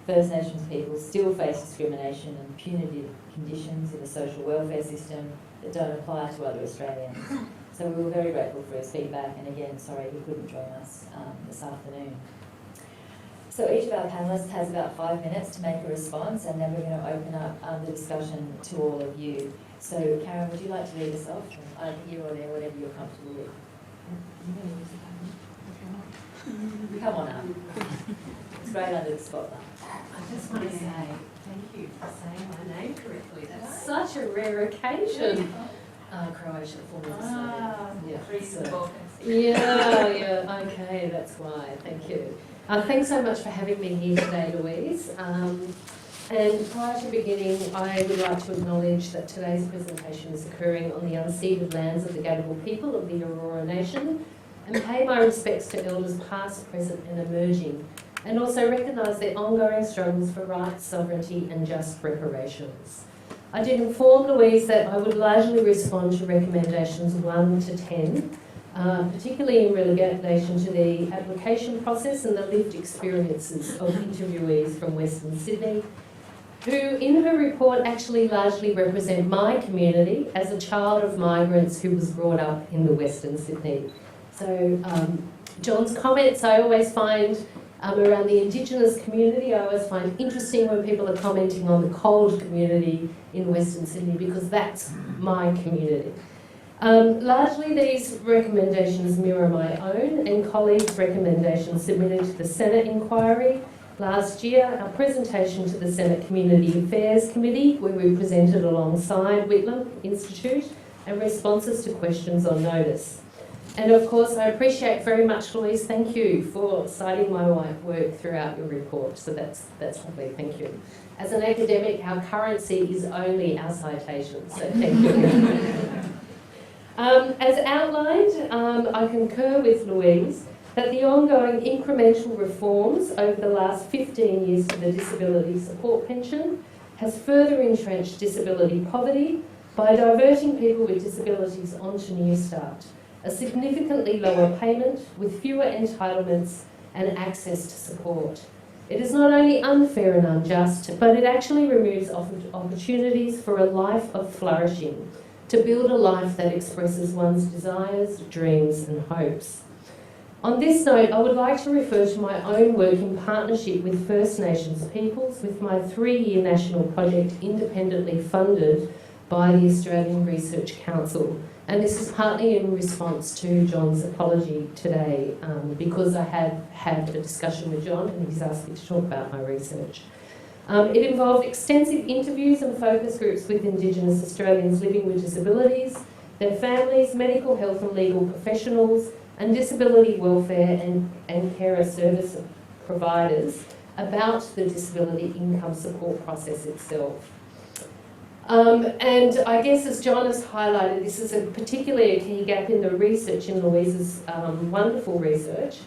First Nations people still face discrimination and punitive conditions in the social welfare system that don't apply to other Australians. So we were very grateful for his feedback, and again, sorry he couldn't join us this afternoon. So each of our panellists has about 5 minutes to make a response, and then we're going to open up the discussion to all of you. So Karen, would you like to lead us off? Either here or there, whatever you're comfortable with. Come on up. It's great under the spotlight. I just want to say thank you for saying my name correctly. That's such a rare occasion. Croatia, former Yugoslavia. Yeah, okay, that's why. Thank you. Thanks so much for having me here today, Louise. And prior to beginning, I would like to acknowledge that today's presentation is occurring on the unceded lands of the Gadigal people of the Aurora Nation, and pay my respects to elders past, present and emerging, and also recognise their ongoing struggles for rights, sovereignty and just reparations. I did inform Louise that I would largely respond to recommendations 1 to 10, particularly in relation to the application process and the lived experiences of interviewees from Western Sydney, who in her report actually largely represent my community as a child of migrants who was brought up in the Western Sydney. So John's comments I always find around the Indigenous community, I always find interesting when people are commenting on the cold community in Western Sydney, because that's my community. Largely these recommendations mirror my own and colleagues' recommendations submitted to the Senate inquiry last year, our presentation to the Senate Community Affairs Committee, where we presented alongside Whitlam Institute, and responses to questions on notice. And of course, I appreciate very much, Louise, thank you for citing my work throughout your report. So that's lovely, thank you. As an academic, our currency is only our citations, so thank you. As outlined, I concur with Louise that the ongoing incremental reforms over the last 15 years to the disability support pension has further entrenched disability poverty by diverting people with disabilities onto Newstart, a significantly lower payment with fewer entitlements and access to support. It is not only unfair and unjust, but it actually removes opportunities for a life of flourishing, to build a life that expresses one's desires, dreams and hopes. On this note, I would like to refer to my own work in partnership with First Nations peoples with my 3-year national project independently funded by the Australian Research Council. And this is partly in response to John's apology today, because I had a discussion with John and he's asked me to talk about my research. It involved extensive interviews and focus groups with Indigenous Australians living with disabilities, their families, medical health and legal professionals, and disability welfare and carer service providers about the disability income support process itself. And I guess as John has highlighted, this is particularly a key gap in the research, in Louise's wonderful research,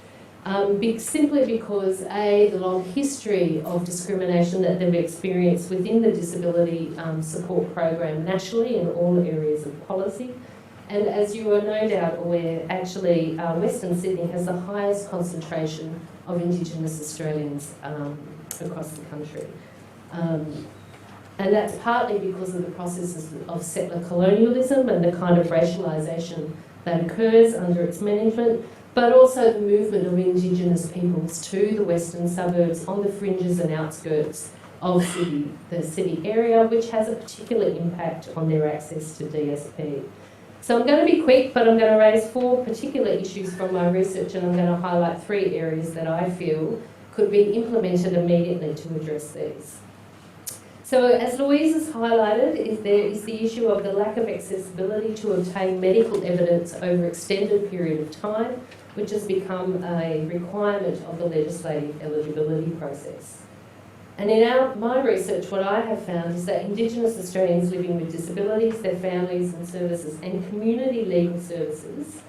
simply because the long history of discrimination that they've experienced within the disability support program nationally in all areas of policy. And as you are no doubt aware, actually Western Sydney has the highest concentration of Indigenous Australians across the country. And that's partly because of the processes of settler colonialism and the kind of racialisation that occurs under its management, but also the movement of Indigenous peoples to the western suburbs on the fringes and outskirts of the city area, which has a particular impact on their access to DSP. So I'm going to be quick, but I'm going to raise 4 particular issues from my research, and I'm going to highlight 3 areas that I feel could be implemented immediately to address these. So as Louise has highlighted, there is the issue of the lack of accessibility to obtain medical evidence over extended period of time, which has become a requirement of the legislative eligibility process. And in my research, what I have found is that Indigenous Australians living with disabilities, their families and services, and community legal services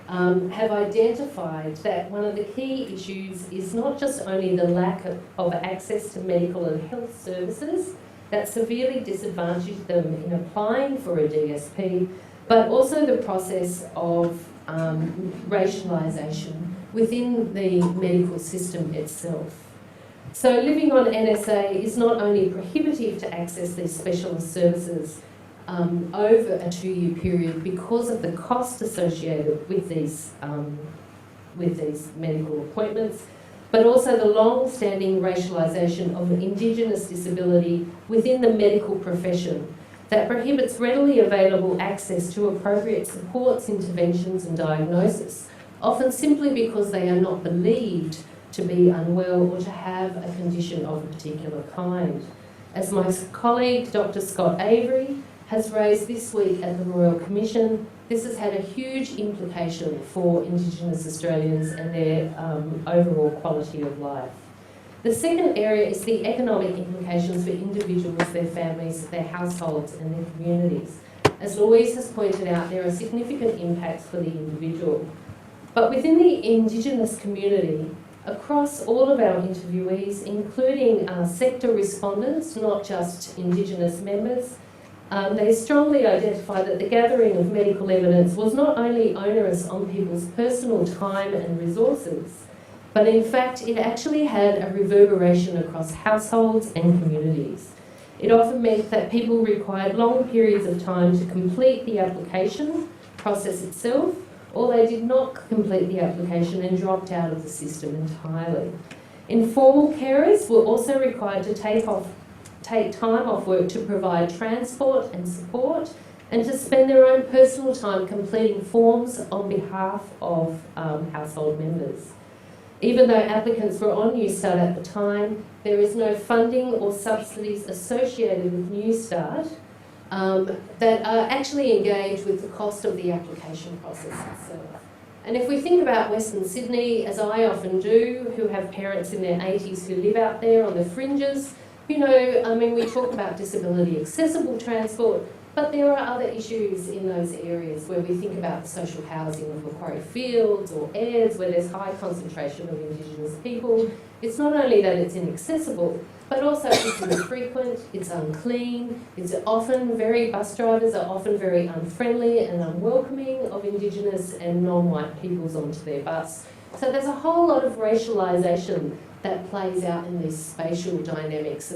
have identified that one of the key issues is not just only the lack of access to medical and health services that severely disadvantage them in applying for a DSP, but also the process of racialisation within the medical system itself. So living on NSA is not only prohibitive to access these specialist services over a 2-year period because of the cost associated with these medical appointments, but also the long-standing racialisation of Indigenous disability within the medical profession that prohibits readily available access to appropriate supports, interventions and diagnosis, often simply because they are not believed to be unwell or to have a condition of a particular kind. As my colleague Dr. Scott Avery has raised this week at the Royal Commission, this has had a huge implication for Indigenous Australians and their overall quality of life. The second area is the economic implications for individuals, their families, their households and their communities. As Louise has pointed out, there are significant impacts for the individual. But within the Indigenous community, across all of our interviewees, including sector respondents, not just Indigenous members, they strongly identify that the gathering of medical evidence was not only onerous on people's personal time and resources, but in fact it actually had a reverberation across households and communities. It often meant that people required long periods of time to complete the application process itself, or they did not complete the application and dropped out of the system entirely. Informal carers were also required to take time off work to provide transport and support, and to spend their own personal time completing forms on behalf of household members. Even though applicants were on Newstart at the time, there is no funding or subsidies associated with Newstart that are actually engaged with the cost of the application process itself. And if we think about Western Sydney, as I often do, who have parents in their 80s who live out there on the fringes, you know, I mean, we talk about disability accessible transport, but there are other issues in those areas where we think about the social housing of Macquarie Fields or Ayers, where there's high concentration of Indigenous people. It's not only that it's inaccessible, but also it's infrequent, it's unclean, bus drivers are often very unfriendly and unwelcoming of Indigenous and non-white peoples onto their bus. So there's a whole lot of racialisation that plays out in these spatial dynamics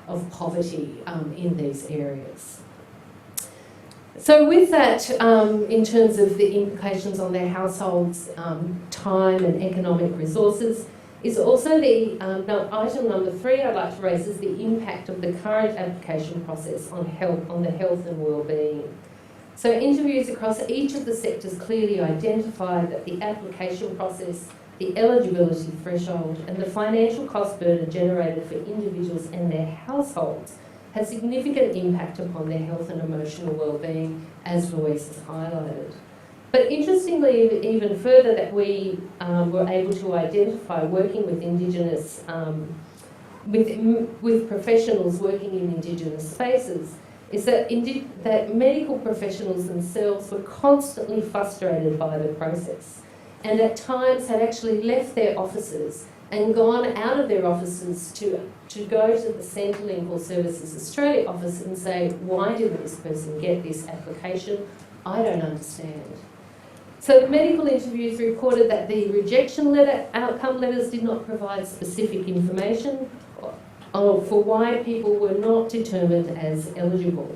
of poverty in these areas. So with that, in terms of the implications on their households' time and economic resources, is also the item number 3 I'd like to raise is the impact of the current application process on the health and well-being. So interviews across each of the sectors clearly identify that the application process, the eligibility threshold and the financial cost burden generated for individuals and their households has significant impact upon their health and emotional well-being, as Louise has highlighted. But interestingly, even further, that we were able to identify working with Indigenous, with professionals working in Indigenous spaces, is that medical professionals themselves were constantly frustrated by the process, and at times had actually left their offices and gone out of their offices to go to the Centrelink or Services Australia office and say, why did this person get this application? I don't understand. So the medical interviews reported that the rejection letter, outcome letters did not provide specific information for why people were not determined as eligible.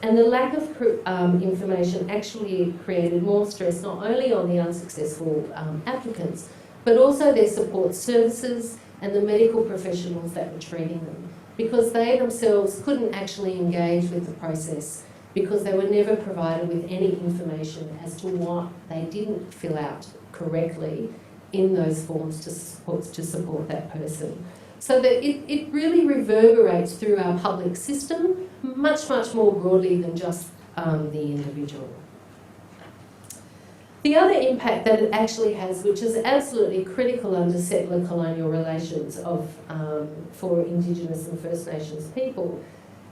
And the lack of information actually created more stress not only on the unsuccessful applicants, but also their support services and the medical professionals that were treating them, because they themselves couldn't actually engage with the process because they were never provided with any information as to what they didn't fill out correctly in those forms to support that person. So that it really reverberates through our public system much, much more broadly than just the individual. The other impact that it actually has, which is absolutely critical under settler colonial relations for Indigenous and First Nations people,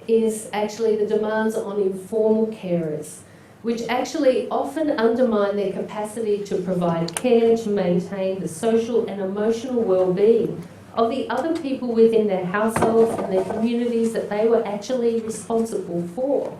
is actually the demands on informal carers, which actually often undermine their capacity to provide care to maintain the social and emotional well-being of the other people within their households and their communities that they were actually responsible for,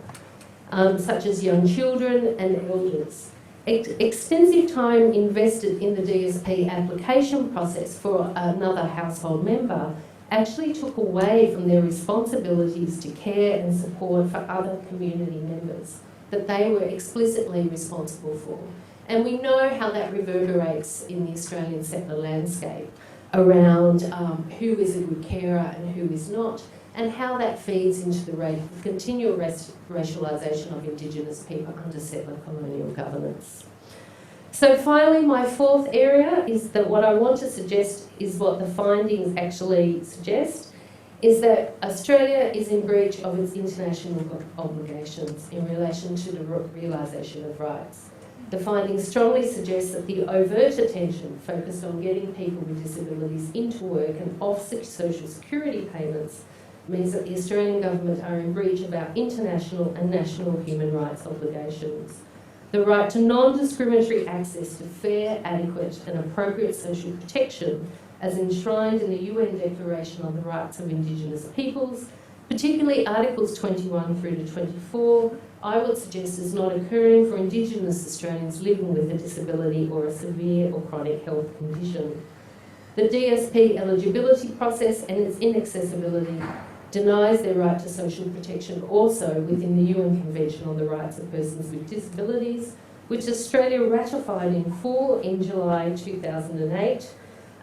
such as young children and elders. Extensive time invested in the DSP application process for another household member actually took away from their responsibilities to care and support for other community members that they were explicitly responsible for. And we know how that reverberates in the Australian settler landscape around who is a good carer and who is not, and how that feeds into the continual racialisation of Indigenous people under settler colonial governance. So finally, my fourth area is that what I want to suggest is what the findings actually suggest, is that Australia is in breach of its international obligations in relation to the realisation of rights. The findings strongly suggest that the overt attention focused on getting people with disabilities into work and off social security payments means that the Australian government are in breach of our international and national human rights obligations. The right to non-discriminatory access to fair, adequate and appropriate social protection as enshrined in the UN Declaration on the Rights of Indigenous Peoples, particularly Articles 21 through to 24, I would suggest is not occurring for Indigenous Australians living with a disability or a severe or chronic health condition. The DSP eligibility process and its inaccessibility denies their right to social protection also within the UN Convention on the Rights of Persons with Disabilities, which Australia ratified in full in July 2008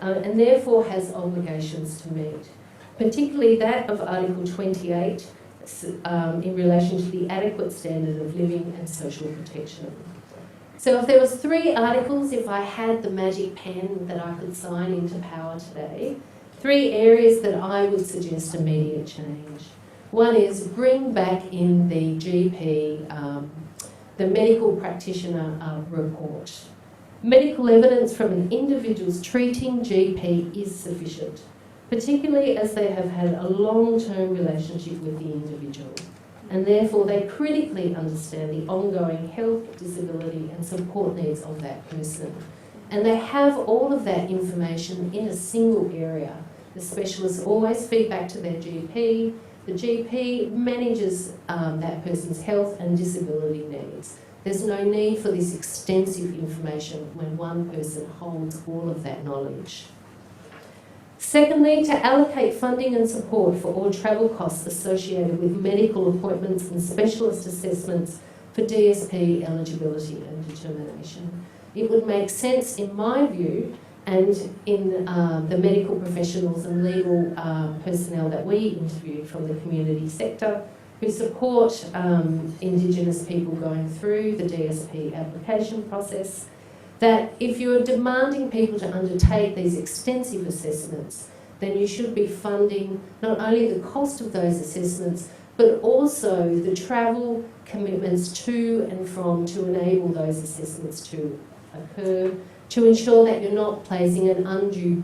and therefore has obligations to meet, particularly that of Article 28 in relation to the adequate standard of living and social protection. So if there was 3 articles, if I had the magic pen that I could sign into power today, 3 areas that I would suggest immediate change. One is bring back in the GP, the medical practitioner report. Medical evidence from an individual's treating GP is sufficient, particularly as they have had a long-term relationship with the individual, and therefore they critically understand the ongoing health, disability and support needs of that person. And they have all of that information in a single area. The specialists always feed back to their GP. The GP manages that person's health and disability needs. There's no need for this extensive information when one person holds all of that knowledge. Secondly, to allocate funding and support for all travel costs associated with medical appointments and specialist assessments for DSP eligibility and determination. It would make sense, in my view, and in the medical professionals and legal personnel that we interviewed from the community sector who support Indigenous people going through the DSP application process, that if you're demanding people to undertake these extensive assessments, then you should be funding not only the cost of those assessments, but also the travel commitments to and from to enable those assessments to occur, to ensure that you're not placing an undue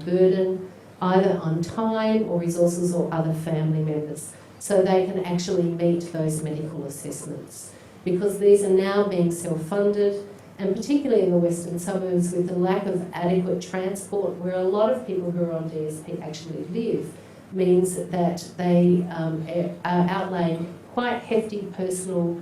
burden either on time or resources or other family members, so they can actually meet those medical assessments. Because these are now being self-funded, and particularly in the western suburbs with the lack of adequate transport, where a lot of people who are on DSP actually live, means that they are outlaying quite hefty personal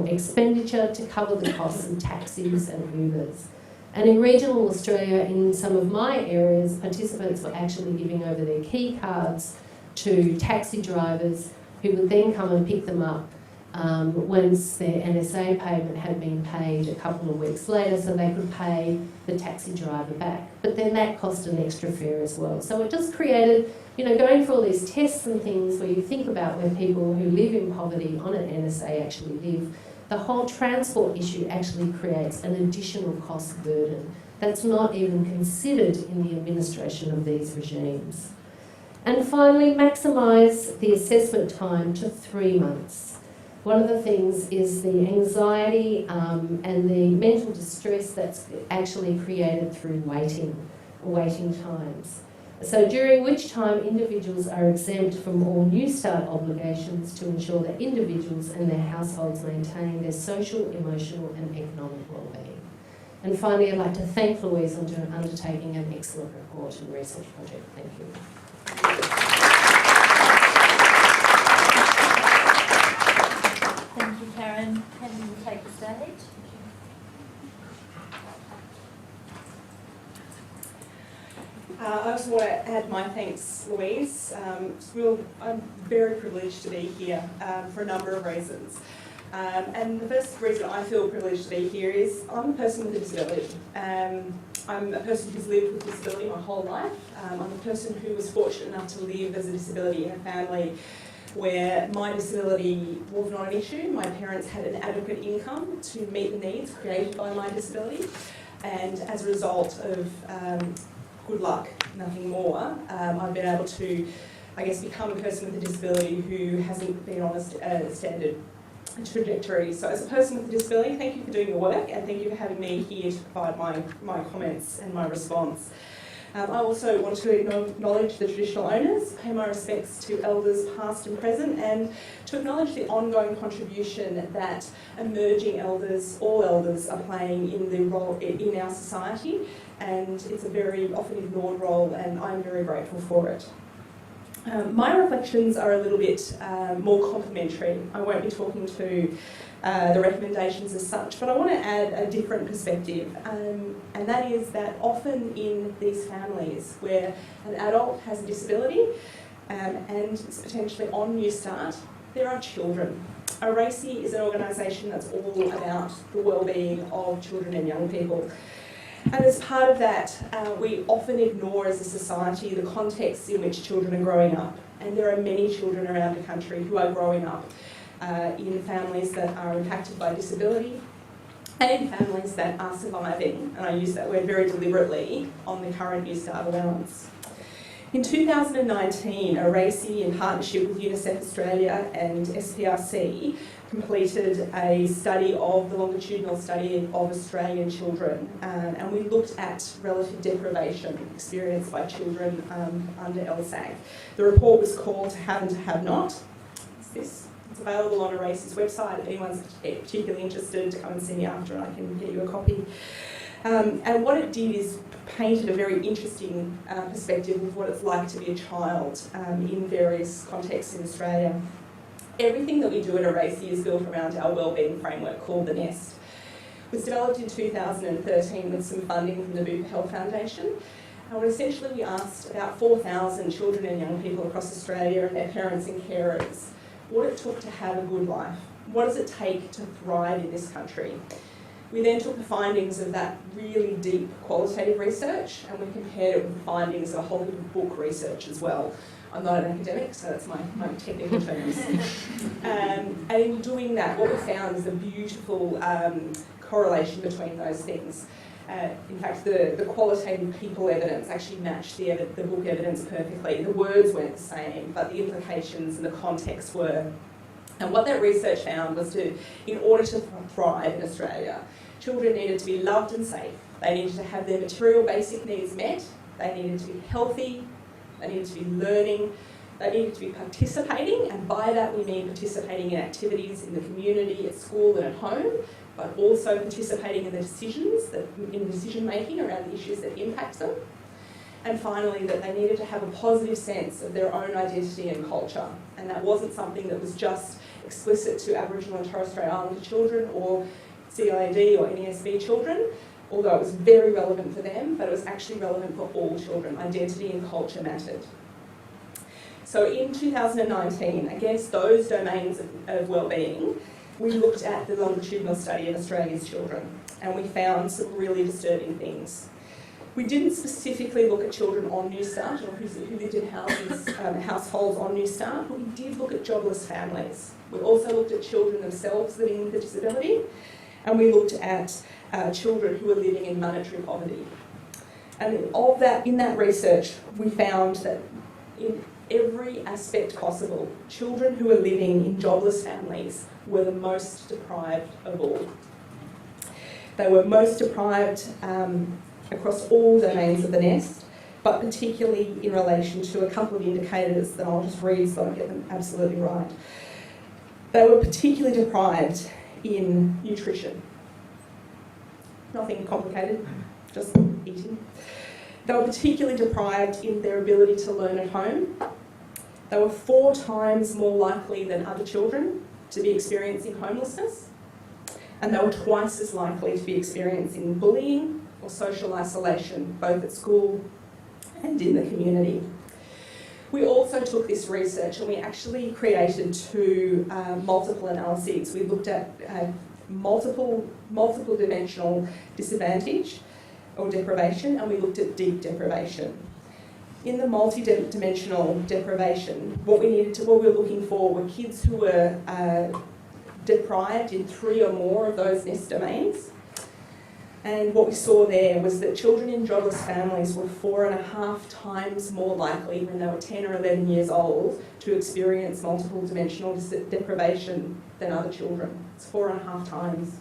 expenditure to cover the costs of taxis and Ubers. And in regional Australia, in some of my areas, participants were actually giving over their key cards to taxi drivers who would then come and pick them up once their NSA payment had been paid a couple of weeks later, so they could pay the taxi driver back. But then that cost an extra fare as well. So it just created, going for all these tests and things where you think about where people who live in poverty on an NSA actually live, the whole transport issue actually creates an additional cost burden that's not even considered in the administration of these regimes. And finally, maximise the assessment time to 3 months. One of the things is the anxiety and the mental distress that's actually created through waiting times. So during which time individuals are exempt from all Newstart obligations to ensure that individuals and their households maintain their social, emotional and economic well-being. And finally, I'd like to thank Louise for undertaking an excellent report and research project. Thank you. Thank you, Karen. Can you take the stage? I also want to add my thanks, Louise. I'm very privileged to be here for a number of reasons. And the first reason I feel privileged to be here is I'm a person with a disability. I'm a person who's lived with disability my whole life. I'm a person who was fortunate enough to live as a disability in a family where my disability was not an issue. My parents had an adequate income to meet the needs created by my disability. And as a result of good luck, nothing more, I've been able to, become a person with a disability who hasn't been on a standard trajectory. So as a person with a disability, thank you for doing your work and thank you for having me here to provide my comments and my response. I also want to acknowledge the traditional owners, pay my respects to elders past and present, and to acknowledge the ongoing contribution that emerging elders, all elders, are playing in the role in our society, and it's a very often ignored role, and I'm very grateful for it. My reflections are a little bit more complimentary. I won't be talking to the recommendations as such, but I want to add a different perspective, and that is that often in these families where an adult has a disability and is potentially on Newstart, there are children. ORACI is an organisation that's all about the well-being of children and young people. And as part of that, we often ignore as a society the context in which children are growing up. And there are many children around the country who are growing up in families that are impacted by disability and in families that are surviving, and I use that word very deliberately, on the current Newstart allowance. In 2019, ORACI, in partnership with UNICEF Australia and SPRC, completed a study of the longitudinal study of Australian children, and we looked at relative deprivation experienced by children under LSAG. The report was called To Have and To Have Not. It's this. It's available on ORACI's website. If anyone's particularly interested, to come and see me after, I can get you a copy. And what it did is painted a very interesting perspective of what it's like to be a child in various contexts in Australia. Everything that we do at ORACI is built around our wellbeing framework called the NEST. It was developed in 2013 with some funding from the Bupa Health Foundation. And essentially we asked about 4,000 children and young people across Australia and their parents and carers what it took to have a good life. What does it take to thrive in this country? We then took the findings of that really deep qualitative research and we compared it with the findings of a whole heap of book research as well. I'm not an academic, so that's my technical terms. And in doing that, what we found is a beautiful correlation between those things. In fact, the qualitative people evidence actually matched the book evidence perfectly. The words weren't the same, but the implications and the context were. And what that research found was in order to thrive in Australia, children needed to be loved and safe. They needed to have their material basic needs met. They needed to be healthy. They needed to be learning. They needed to be participating, and by that we mean participating in activities in the community, at school and at home, but also participating in the decision making around the issues that impact them. And finally, that they needed to have a positive sense of their own identity and culture. And that wasn't something that was just explicit to Aboriginal and Torres Strait Islander children or CID or NESB children, although it was very relevant for them, but it was actually relevant for all children. Identity and culture mattered. So in 2019, against those domains of wellbeing, we looked at the longitudinal study of Australia's children, and we found some really disturbing things. We didn't specifically look at children on Newstart or who lived in households on Newstart, but we did look at jobless families. We also looked at children themselves living with a disability, and we looked at children who were living in monetary poverty. And in that research, we found that in every aspect possible, children who were living in jobless families were the most deprived of all. They were most deprived across all domains of the nest, but particularly in relation to a couple of indicators that I'll just read so I get them absolutely right. They were particularly deprived in nutrition. Nothing complicated, just eating. They were particularly deprived in their ability to learn at home. They were 4 times more likely than other children to be experiencing homelessness, and they were twice as likely to be experiencing bullying or social isolation, both at school and in the community. We also took this research and we actually created 2 multiple analyses. We looked at multiple dimensional disadvantage or deprivation, and we looked at deep deprivation. In the multi-dimensional deprivation, what we were looking for were kids who were deprived in 3 or more of those nest domains. And what we saw there was that children in jobless families were 4.5 times more likely when they were 10 or 11 years old to experience multiple dimensional deprivation than other children. It's 4.5 times.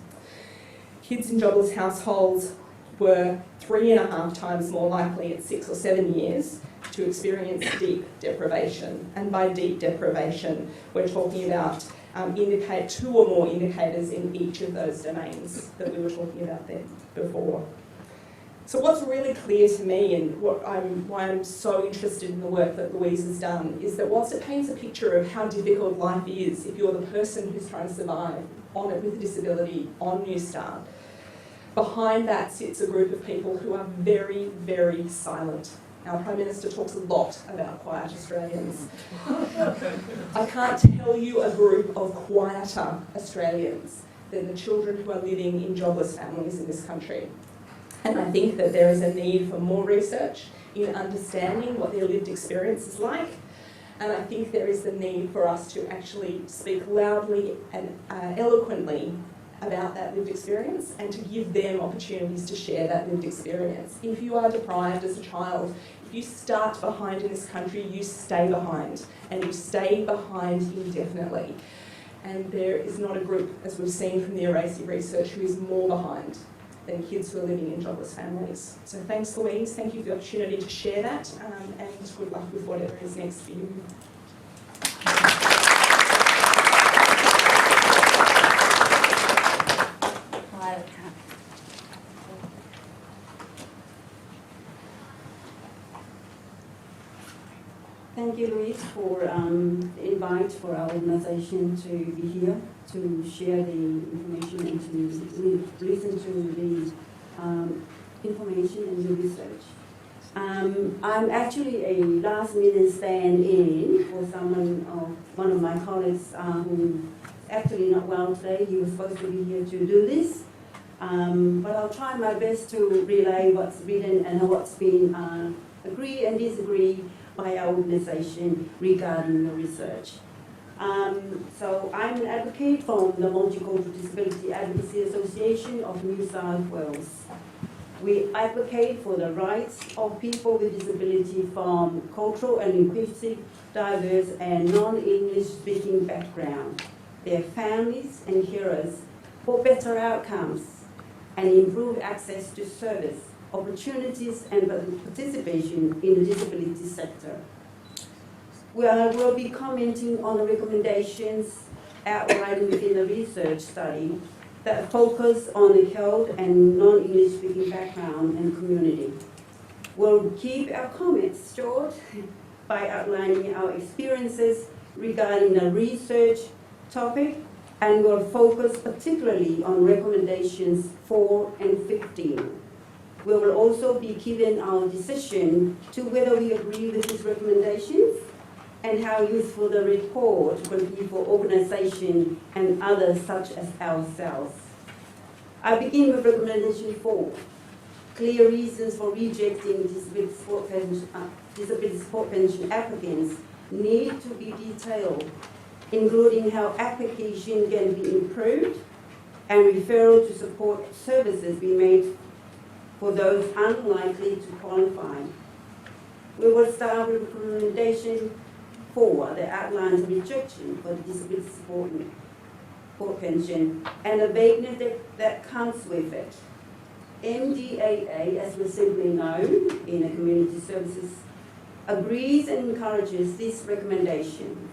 Kids in jobless households were 3.5 times more likely at 6 or 7 years to experience deep deprivation. And by deep deprivation, we're talking about 2 or more indicators in each of those domains that we were talking about there before. So what's really clear to me, and why I'm so interested in the work that Louise has done, is that whilst it paints a picture of how difficult life is if you're the person who's trying to survive on it with a disability on Newstart, behind that sits a group of people who are very, very silent. Our Prime Minister talks a lot about quiet Australians. I can't tell you a group of quieter Australians than the children who are living in jobless families in this country. And I think that there is a need for more research in understanding what their lived experience is like. And I think there is the need for us to actually speak loudly and eloquently about that lived experience and to give them opportunities to share that lived experience. If you are deprived as a child, if you start behind in this country, you stay behind, and you stay behind indefinitely. And there is not a group, as we've seen from the ERASI research, who is more behind than kids who are living in jobless families. So thanks, Louise. Thank you for the opportunity to share that, and good luck with whatever is next for you. Thank you, Louise, for the invite for our organisation to be here to share the information and to listen to the information and the research. I'm actually a last-minute stand-in for one of my colleagues who is actually not well today. He was supposed to be here to do this, but I'll try my best to relay what's written and what's been agreed and disagreed by our organisation regarding the research. So I'm an advocate from the Multicultural Disability Advocacy Association of New South Wales. We advocate for the rights of people with disability from cultural and linguistic, diverse and non-English speaking background, their families and carers, for better outcomes and improved access to service, opportunities and participation in the disability sector. We'll be commenting on the recommendations outlined within the research study that focus on the health and non-English speaking background and community. We'll keep our comments short by outlining our experiences regarding the research topic, and we'll focus particularly on recommendations 4 and 15. We will also be giving our decision to whether we agree with these recommendations and how useful the report will be for organizations and others such as ourselves. I begin with recommendation 4. Clear reasons for rejecting disability support pension applicants need to be detailed, including how application can be improved and referral to support services be made for those unlikely to qualify. We will start with recommendation 4 that outlines rejection for the disability support pension and the vagueness that comes with it. NDIS, as we simply know in the community services, agrees and encourages this recommendation.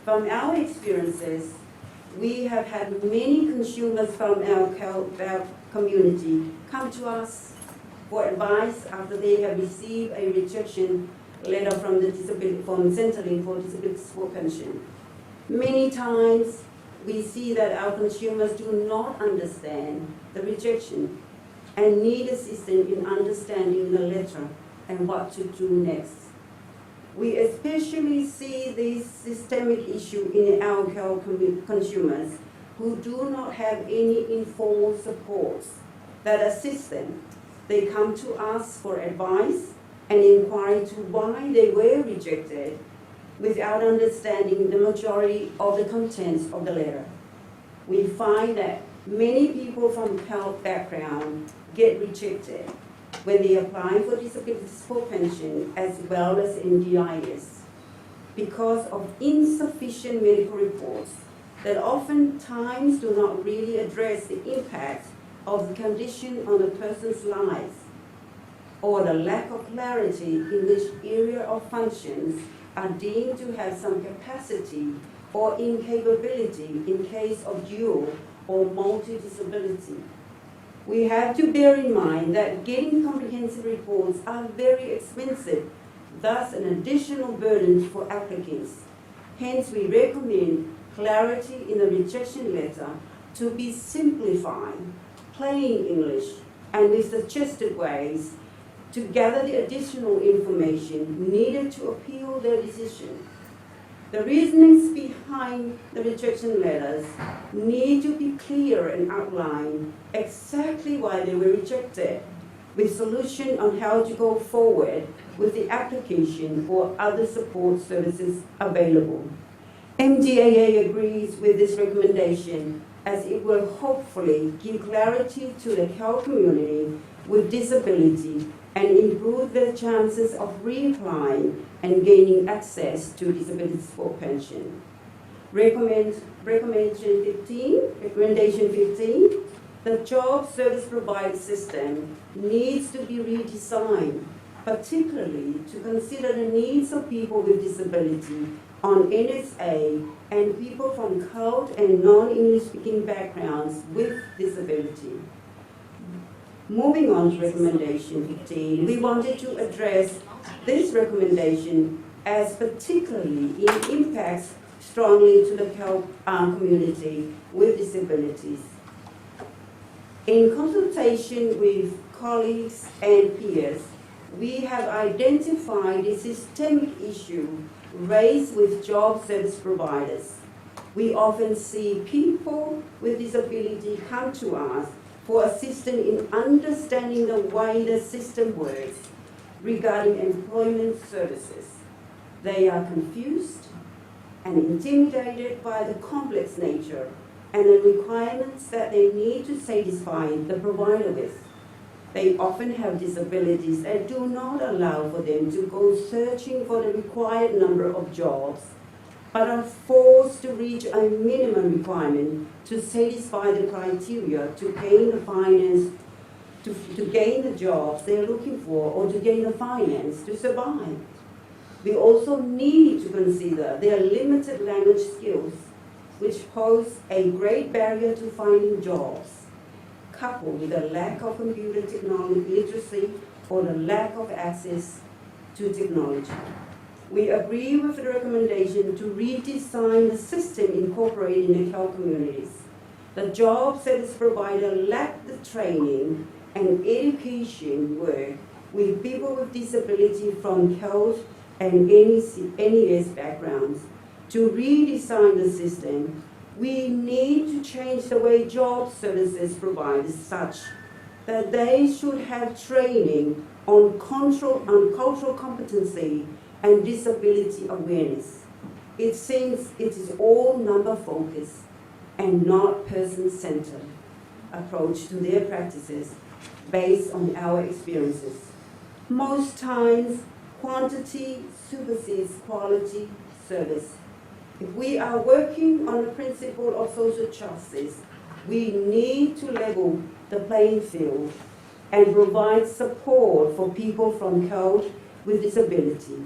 From our experiences, we have had many consumers from our community come to us for advice after they have received a rejection letter from the Centrelink for Disability Support Pension. Many times we see that our consumers do not understand the rejection and need assistance in understanding the letter and what to do next. We especially see this systemic issue in our consumers who do not have any informal supports that assist them. They come to us for advice and inquire to why they were rejected without understanding the majority of the contents of the letter. We find that many people from health background get rejected when they apply for disability support pension as well as NDIS because of insufficient medical reports that oftentimes do not really address the impact of the condition on a person's life, or the lack of clarity in which area of functions are deemed to have some capacity or incapability in case of dual or multi-disability. We have to bear in mind that getting comprehensive reports are very expensive, thus an additional burden for applicants. Hence, we recommend clarity in the rejection letter to be simplified, plain English, and with suggested ways to gather the additional information needed to appeal their decision. The reasonings behind the rejection letters need to be clear and outline exactly why they were rejected, with solution on how to go forward with the application or other support services available. MDAA agrees with this recommendation as it will hopefully give clarity to the health community with disability and improve their chances of reapplying and gaining access to disability support pension. Recommendation 15, the job service provider system needs to be redesigned, particularly to consider the needs of people with disability on NSA and people from COUT and non-English speaking backgrounds with disability. Moving on to recommendation 15, we wanted to address this recommendation as particularly it impacts strongly to the health community with disabilities. In consultation with colleagues and peers, we have identified a systemic issue raised with job service providers. We often see people with disability come to us for assistance in understanding the way the system works regarding employment services. They are confused and intimidated by the complex nature and the requirements that they need to satisfy the provider with. They often have disabilities that do not allow for them to go searching for the required number of jobs, but are forced to reach a minimum requirement to satisfy the criteria to gain the finance, to gain the jobs they're looking for, or to gain the finance to survive. We also need to consider their limited language skills, which pose a great barrier to finding jobs, coupled with a lack of computer technology literacy or the lack of access to technology. We agree with the recommendation to redesign the system incorporated in the health communities. The job service provider lack the training and education work with people with disability from health and NDIS backgrounds. To redesign the system, we need to change the way job services providers such that they should have training on cultural competency and disability awareness. It seems it is all number focused and not person-centered approach to their practices based on our experiences. Most times, quantity supersedes quality service. If we are working on the principle of social justice, we need to level the playing field and provide support for people from CODE with disability,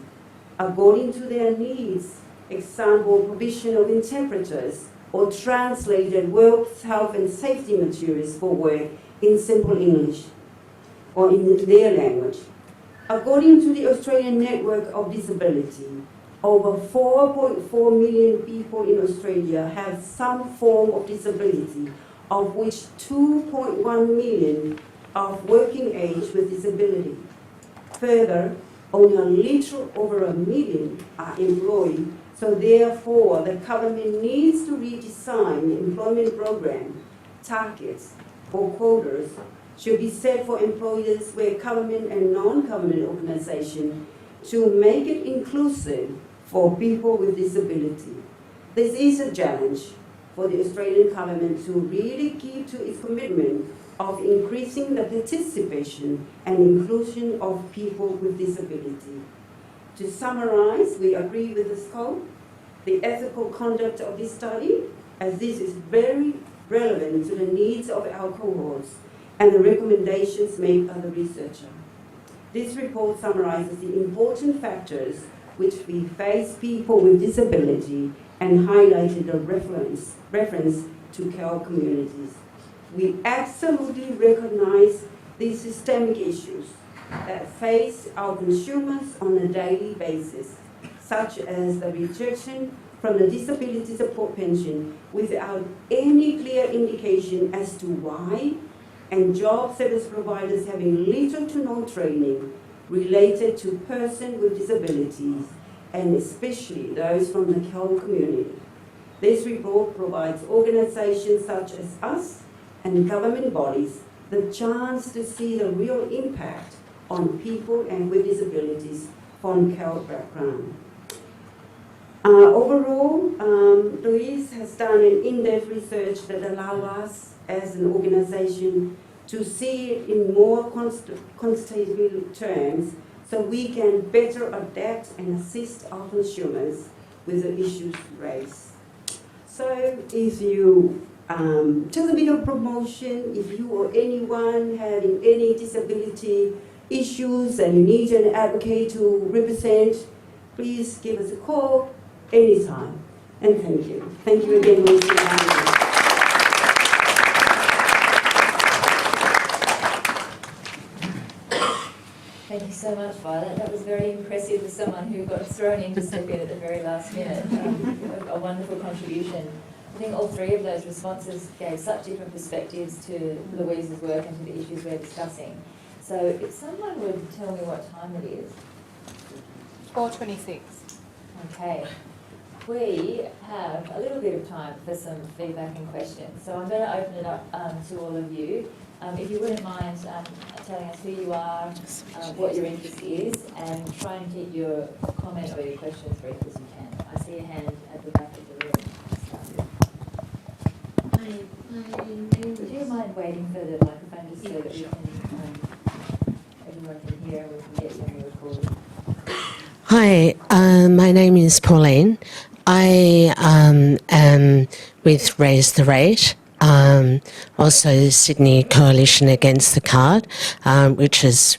according to their needs, example, provision of interpreters or translated work, health and safety materials for work in simple English or in their language. According to the Australian Network of Disability, over 4.4 million people in Australia have some form of disability, of which 2.1 million are of working age with disability. Further, only a little over 1 million are employed, so therefore the government needs to redesign the employment program. Targets or quotas should be set for employers where government and non-government organizations to make it inclusive for people with disability. This is a challenge for the Australian government to really keep to its commitment of increasing the participation and inclusion of people with disability. To summarize, we agree with the scope, the ethical conduct of this study, as this is very relevant to the needs of our cohorts and the recommendations made by the researcher. This report summarizes the important factors which we face people with disability and highlighted the reference to care communities. We absolutely recognize these systemic issues that face our consumers on a daily basis, such as the rejection from the disability support pension without any clear indication as to why, and job service providers having little to no training related to persons with disabilities, and especially those from the CAL community. This report provides organizations such as us and government bodies the chance to see the real impact on people and with disabilities from CAL background. Overall, Louise has done an in-depth research that allows us as an organization to see it in more quantitative terms so we can better adapt and assist our consumers with the issues raised. So if you, just a bit of promotion, if you or anyone having any disability issues and you need an advocate to represent, please give us a call anytime. And thank you. Thank you again, Louise, for having me. Thank you so much, Violet. That was very impressive as someone who got thrown in to step in at the very last minute. A wonderful contribution. I think all three of those responses gave such different perspectives to Louise's work and to the issues we're discussing. So if someone would tell me what time it is. 4:26. Okay. We have a little bit of time for some feedback and questions. So I'm going to open it up to all of you. If you wouldn't mind telling us who you are, what your interest is, and try and keep your comment or your questions brief as you can. I see a hand at the back of the room. Would you mind waiting for the microphone just so that we can, everyone can hear and we can get you on the recording? Hi, my name is Pauline. I am with Raise the Rate. Also Sydney Coalition Against the Card, which is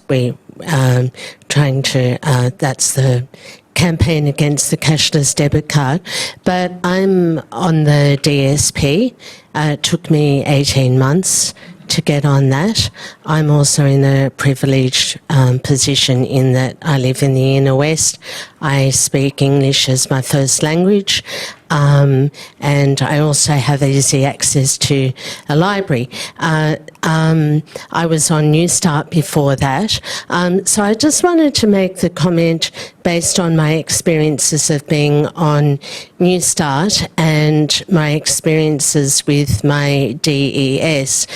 trying to, that's the campaign against the cashless debit card. But I'm on the DSP. It took me 18 months to get on that. I'm also in a privileged position in that I live in the inner west. I speak English as my first language. and I also have easy access to a library. I was on Newstart before that, so I just wanted to make the comment based on my experiences of being on Newstart and my experiences with my DES.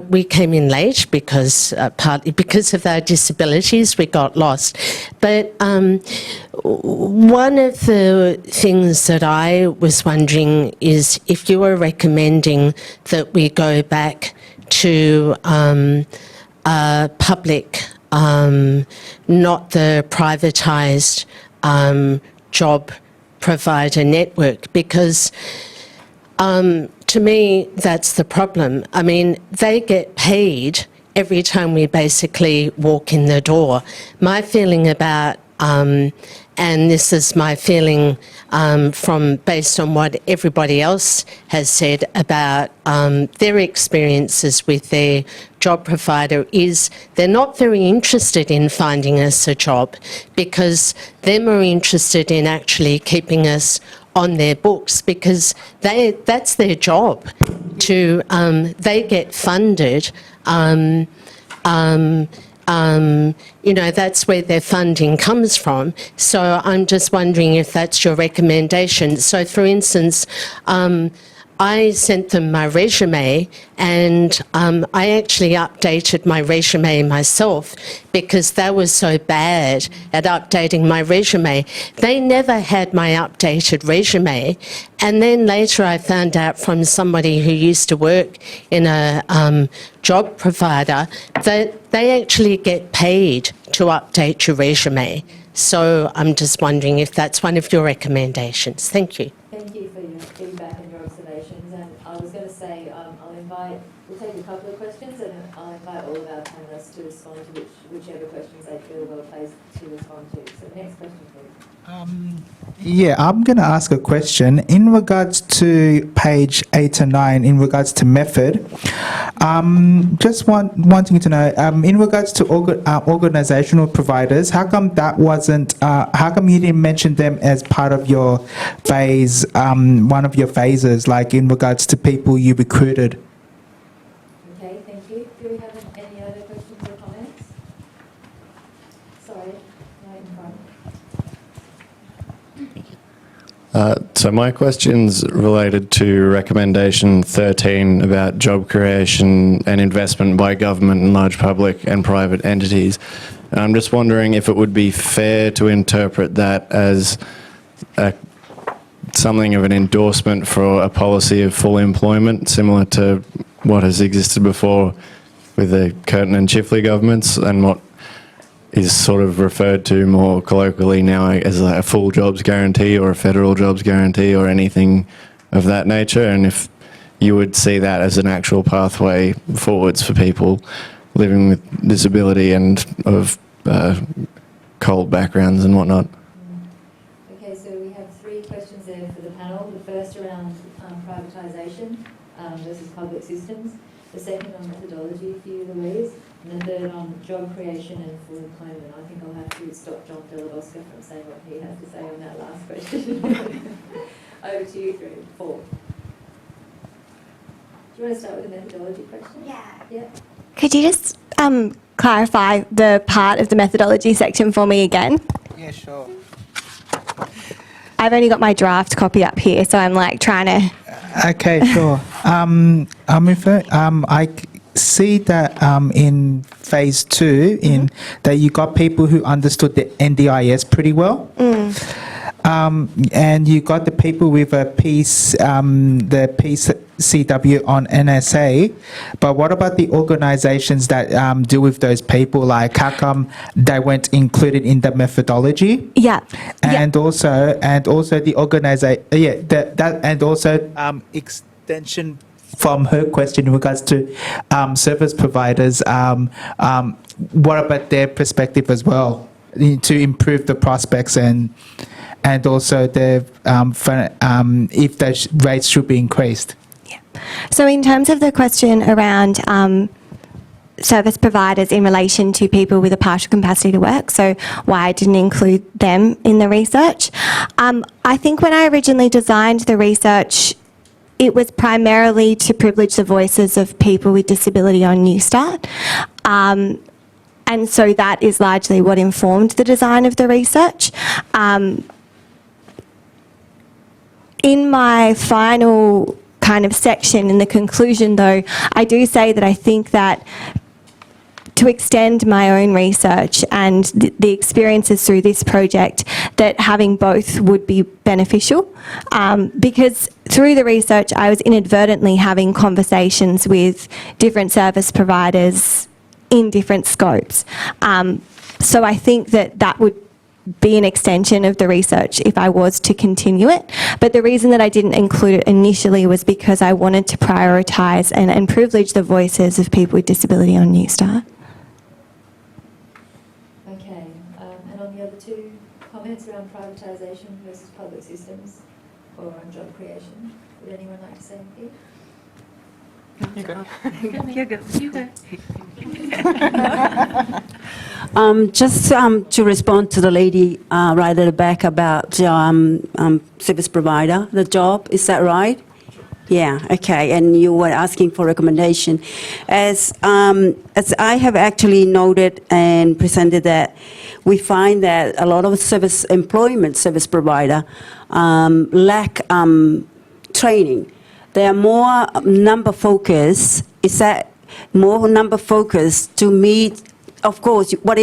We came in late because partly because of our disabilities, we got lost. But one of the things that I was wondering is if you were recommending that we go back to public, not the privatised job provider network, because to me, that's the problem. I mean, they get paid every time we basically walk in the door. My feeling about, and this is my feeling from based on what everybody else has said about their experiences with their job provider, is they're not very interested in finding us a job because they're more interested in actually keeping us on their books, because that's their job. They get funded. That's where their funding comes from. So I'm just wondering if that's your recommendation. So, for instance, I sent them my resume, and I actually updated my resume myself because they were so bad at updating my resume. They never had my updated resume, and then later I found out from somebody who used to work in a job provider that they actually get paid to update your resume. So I'm just wondering if that's one of your recommendations. Thank you. Thank you for your feedback and your observations. And I was going to say, we'll take a couple of questions, and I'll invite all of our panellists to respond to whichever questions they feel well placed to respond to. So next question, please. Yeah, I'm going to ask a question in regards to page 8 and 9, in regards to method. Just wanting to know, in regards to organizational providers, how come that wasn't, how come you didn't mention them as part of your phase, one of your phases, like in regards to people you recruited? Okay, thank you. Do we have any other questions or comments? Sorry, right in front. So my question's related to recommendation 13 about job creation and investment by government and large public and private entities. And I'm just wondering if it would be fair to interpret that as something of an endorsement for a policy of full employment, similar to what has existed before with the Curtin and Chifley governments, and what is sort of referred to more colloquially now as a full jobs guarantee or a federal jobs guarantee or anything of that nature, and if you would see that as an actual pathway forwards for people living with disability and of cold backgrounds and whatnot. Okay, so we have three questions there for the panel. The first around privatisation versus public systems. The second on methodology for you, Louise. And the third on job creation and full employment. I think I'll have to stop John Filibosca from saying what he has to say on that last question. Over to you, 3, 4. Do you want to start with the methodology question? Yeah. Could you just clarify the part of the methodology section for me again? Yeah, sure. I've only got my draft copy up here, so I'm like trying to... Okay, sure. I see that in phase 2, that you got people who understood the NDIS pretty well. And you got the people with a piece, the PCW on NSA, but what about the organizations that deal with those people? Like, how come they weren't included in the methodology? Yeah. And also the organization, and also extension from her question in regards to service providers. What about their perspective as well to improve the prospects and also the if those rates should be increased? Yeah. So in terms of the question around service providers in relation to people with a partial capacity to work, so why I didn't include them in the research. I think when I originally designed the research, it was primarily to privilege the voices of people with disability on Newstart. And so that is largely what informed the design of the research. In my final kind of section, in the conclusion though, I do say that I think that to extend my own research and the experiences through this project, that having both would be beneficial, because through the research I was inadvertently having conversations with different service providers in different scopes. So I think that that would be an extension of the research if I was to continue it. But the reason that I didn't include it initially was because I wanted to prioritise and privilege the voices of people with disability on Newstart. Okay, and on the other two comments around privatisation versus public systems or on job creation, would anyone like to say anything? Just to respond to the lady right at the back about service provider, the job, is that right? Yeah, okay, and you were asking for recommendation. As I have actually noted and presented that we find that a lot of employment service provider lack training. They are more number focused. Is that more number focused to meet? Of course, what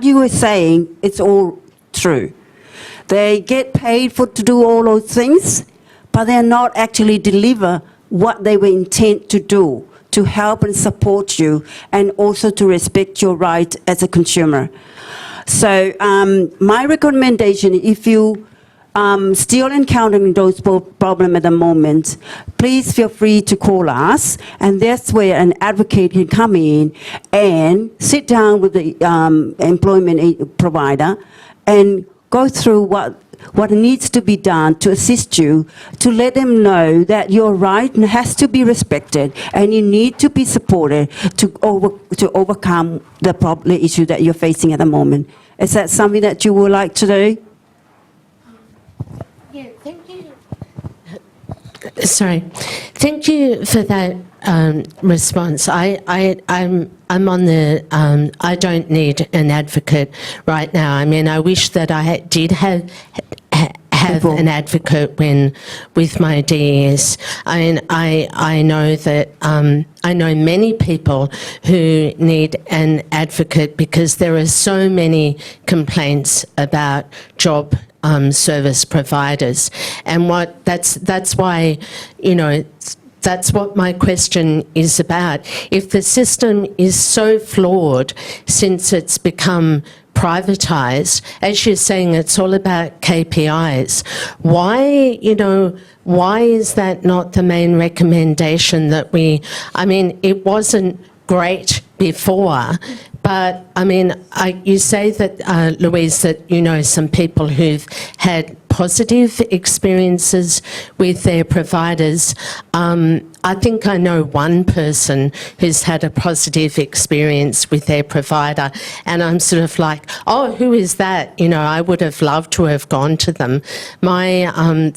you were saying, it's all true. They get paid to do all those things, but they're not actually deliver what they were intent to do, to help and support you, and also to respect your right as a consumer. So my recommendation, if you still encountering those problems at the moment, please feel free to call us, and that's where an advocate can come in and sit down with the employment provider and go through what needs to be done to assist you, to let them know that your right has to be respected and you need to be supported to overcome the issue that you're facing at the moment. Is that something that you would like to do? Yeah, thank you. Sorry, thank you for that response. I'm on the. I don't need an advocate right now. I mean, I wish that I did have an advocate with my DES. I mean, I know that I know many people who need an advocate because there are so many complaints about job service providers, and that's why, you know, that's what my question is about. If the system is so flawed since it's become privatised, as you're saying, it's all about KPIs. Why is that not the main recommendation that I mean, it wasn't great before, but I mean, you say that, Louise, that you know some people who've had positive experiences with their providers. I think I know one person who's had a positive experience with their provider, and I'm sort of like, oh, who is that? You know, I would have loved to have gone to them. My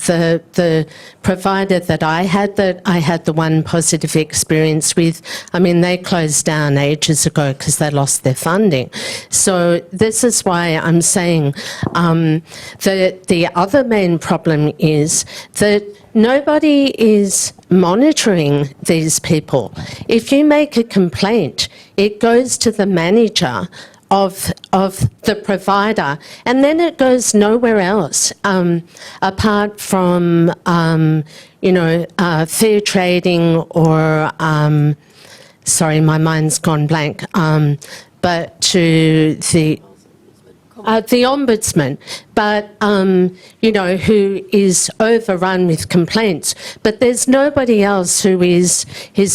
the provider that I had the one positive experience with, I mean, they closed down ages ago because they lost their funding. So this is why I'm saying the other main problem is that nobody is monitoring these people. If you make a complaint, it goes to the manager of the provider, and then it goes nowhere else apart from fair trading or sorry, my mind's gone blank, but to the Ombudsman, but, who is overrun with complaints. But there's nobody else who is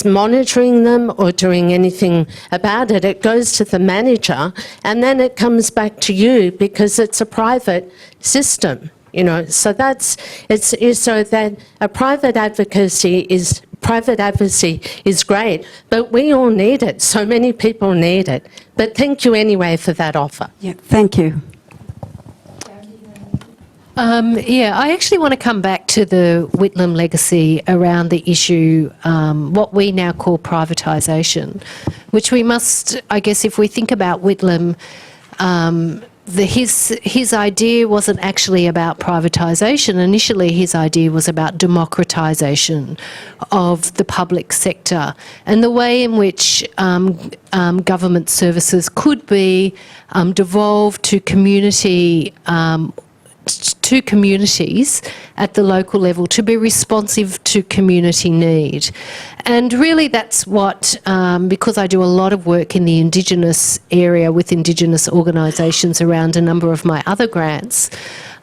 monitoring them or doing anything about it. It goes to the manager, and then it comes back to you because it's a private system, you know. So so that a private advocacy is private advocacy is great, but we all need it. So many people need it. But thank you anyway for that offer. Yeah, thank you. I actually want to come back to the Whitlam legacy around the issue, what we now call privatisation, which we must, I guess, if we think about Whitlam, his idea wasn't actually about privatisation. Initially, his idea was about democratisation of the public sector and the way in which government services could be devolved to communities at the local level to be responsive to community need. And really that's what, because I do a lot of work in the Indigenous area with Indigenous organisations around a number of my other grants,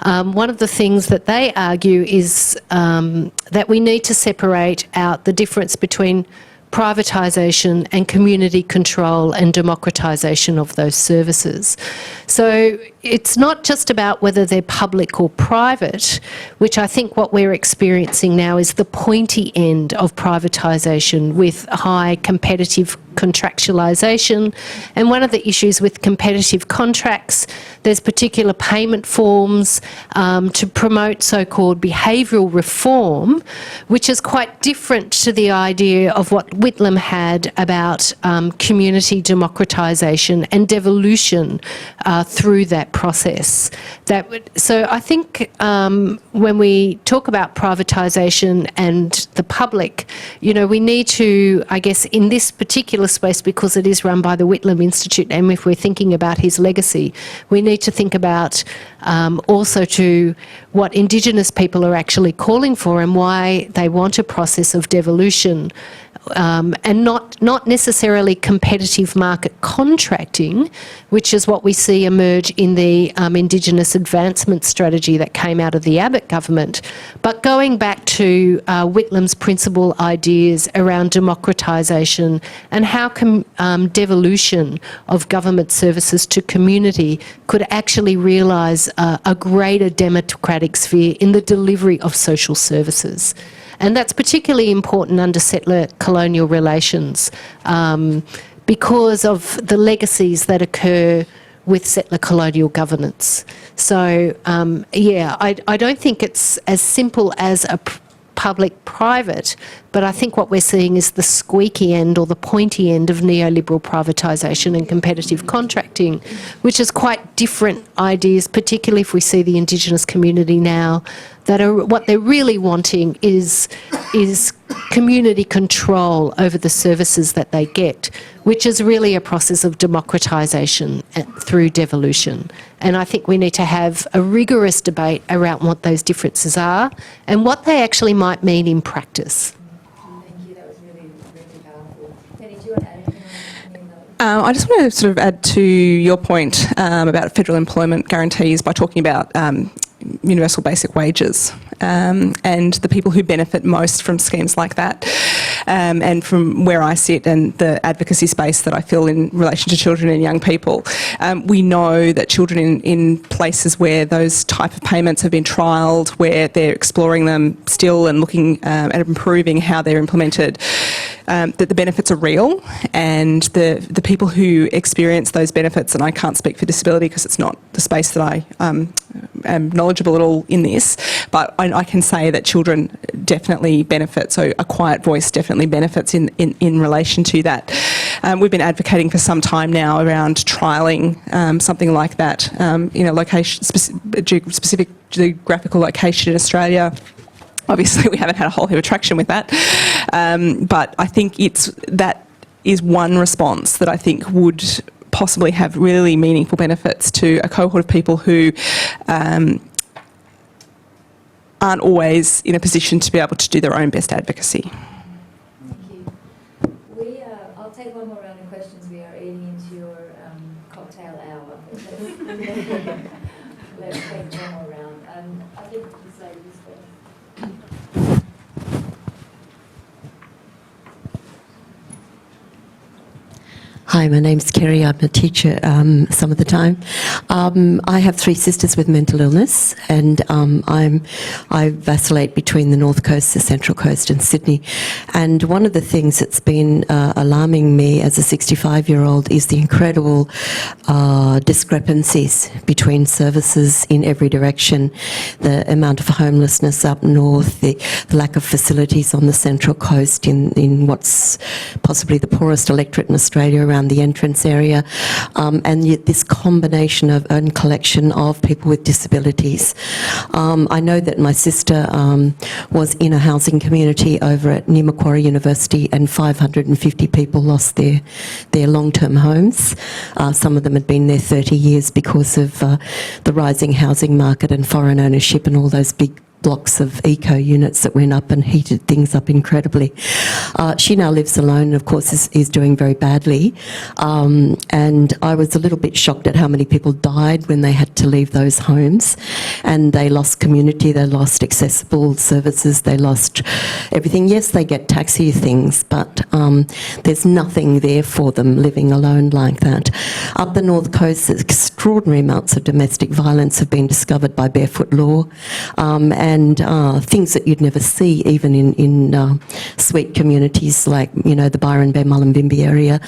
one of the things that they argue is that we need to separate out the difference between privatisation and community control and democratisation of those services. So it's not just about whether they're public or private, which I think what we're experiencing now is the pointy end of privatisation with high competitive contractualisation. And one of the issues with competitive contracts, there's particular payment forms to promote so-called behavioural reform, which is quite different to the idea of what Whitlam had about community democratisation and devolution through that process. So I think when we talk about privatisation and the public, you know, we need to, I guess, in this particular space, because it is run by the Whitlam Institute, and if we're thinking about his legacy, we need to think about also to what Indigenous people are actually calling for and why they want a process of devolution. And not necessarily competitive market contracting, which is what we see emerge in the Indigenous advancement strategy that came out of the Abbott government, but going back to Whitlam's principal ideas around democratisation and how devolution of government services to community could actually realise a greater democratic sphere in the delivery of social services. And that's particularly important under settler colonial relations because of the legacies that occur with settler colonial governance. So, I don't think it's as simple as a public-private, but I think what we're seeing is the squeaky end or the pointy end of neoliberal privatisation and competitive contracting, which is quite different ideas, particularly if we see the Indigenous community now, that are what they're really wanting is community control over the services that they get, which is really a process of democratisation through devolution. And I think we need to have a rigorous debate around what those differences are and what they actually might mean in practice. Thank you, that was really, really powerful. Penny, do you want to add anything on I just want to sort of add to your point about federal employment guarantees by talking about universal basic wages and the people who benefit most from schemes like that. And from where I sit and the advocacy space that I feel in relation to children and young people, we know that children in places where those type of payments have been trialled, where they're exploring them still and looking at improving how they're implemented, that the benefits are real, and the people who experience those benefits, and I can't speak for disability because it's not the space that I am knowledgeable at all in this, but I can say that children definitely benefit, so a quiet voice definitely benefits in relation to that. We've been advocating for some time now around trialling something like that in a location, specific geographical location in Australia. Obviously, we haven't had a whole heap of traction with that, but I think that is one response that I think would possibly have really meaningful benefits to a cohort of people who aren't always in a position to be able to do their own best advocacy. Thank you. I'll take one more round of questions. We are eating into your cocktail hour. Let's take one more round. I think this lady's first. Hi, my name's Kerry. I'm a teacher some of the time. I have 3 sisters with mental illness, and I vacillate between the North Coast, the Central Coast and Sydney. And one of the things that's been alarming me as a 65-year-old is the incredible discrepancies between services in every direction. The amount of homelessness up north, the lack of facilities on the Central Coast in what's possibly the poorest electorate in Australia around the entrance area, and yet this combination of and collection of people with disabilities. I know that my sister was in a housing community over at near Macquarie University, and 550 people lost their long-term homes. Some of them had been there 30 years because of the rising housing market and foreign ownership and all those big blocks of eco units that went up and heated things up incredibly. She now lives alone and of course is doing very badly, and I was a little bit shocked at how many people died when they had to leave those homes, and they lost community, they lost accessible services, they lost everything. Yes, they get taxi things, but there's nothing there for them living alone like that. Up the North Coast, extraordinary amounts of domestic violence have been discovered by Barefoot Law, and things that you'd never see even in sweet communities like, you know, the Byron Bay Mullumbimby area.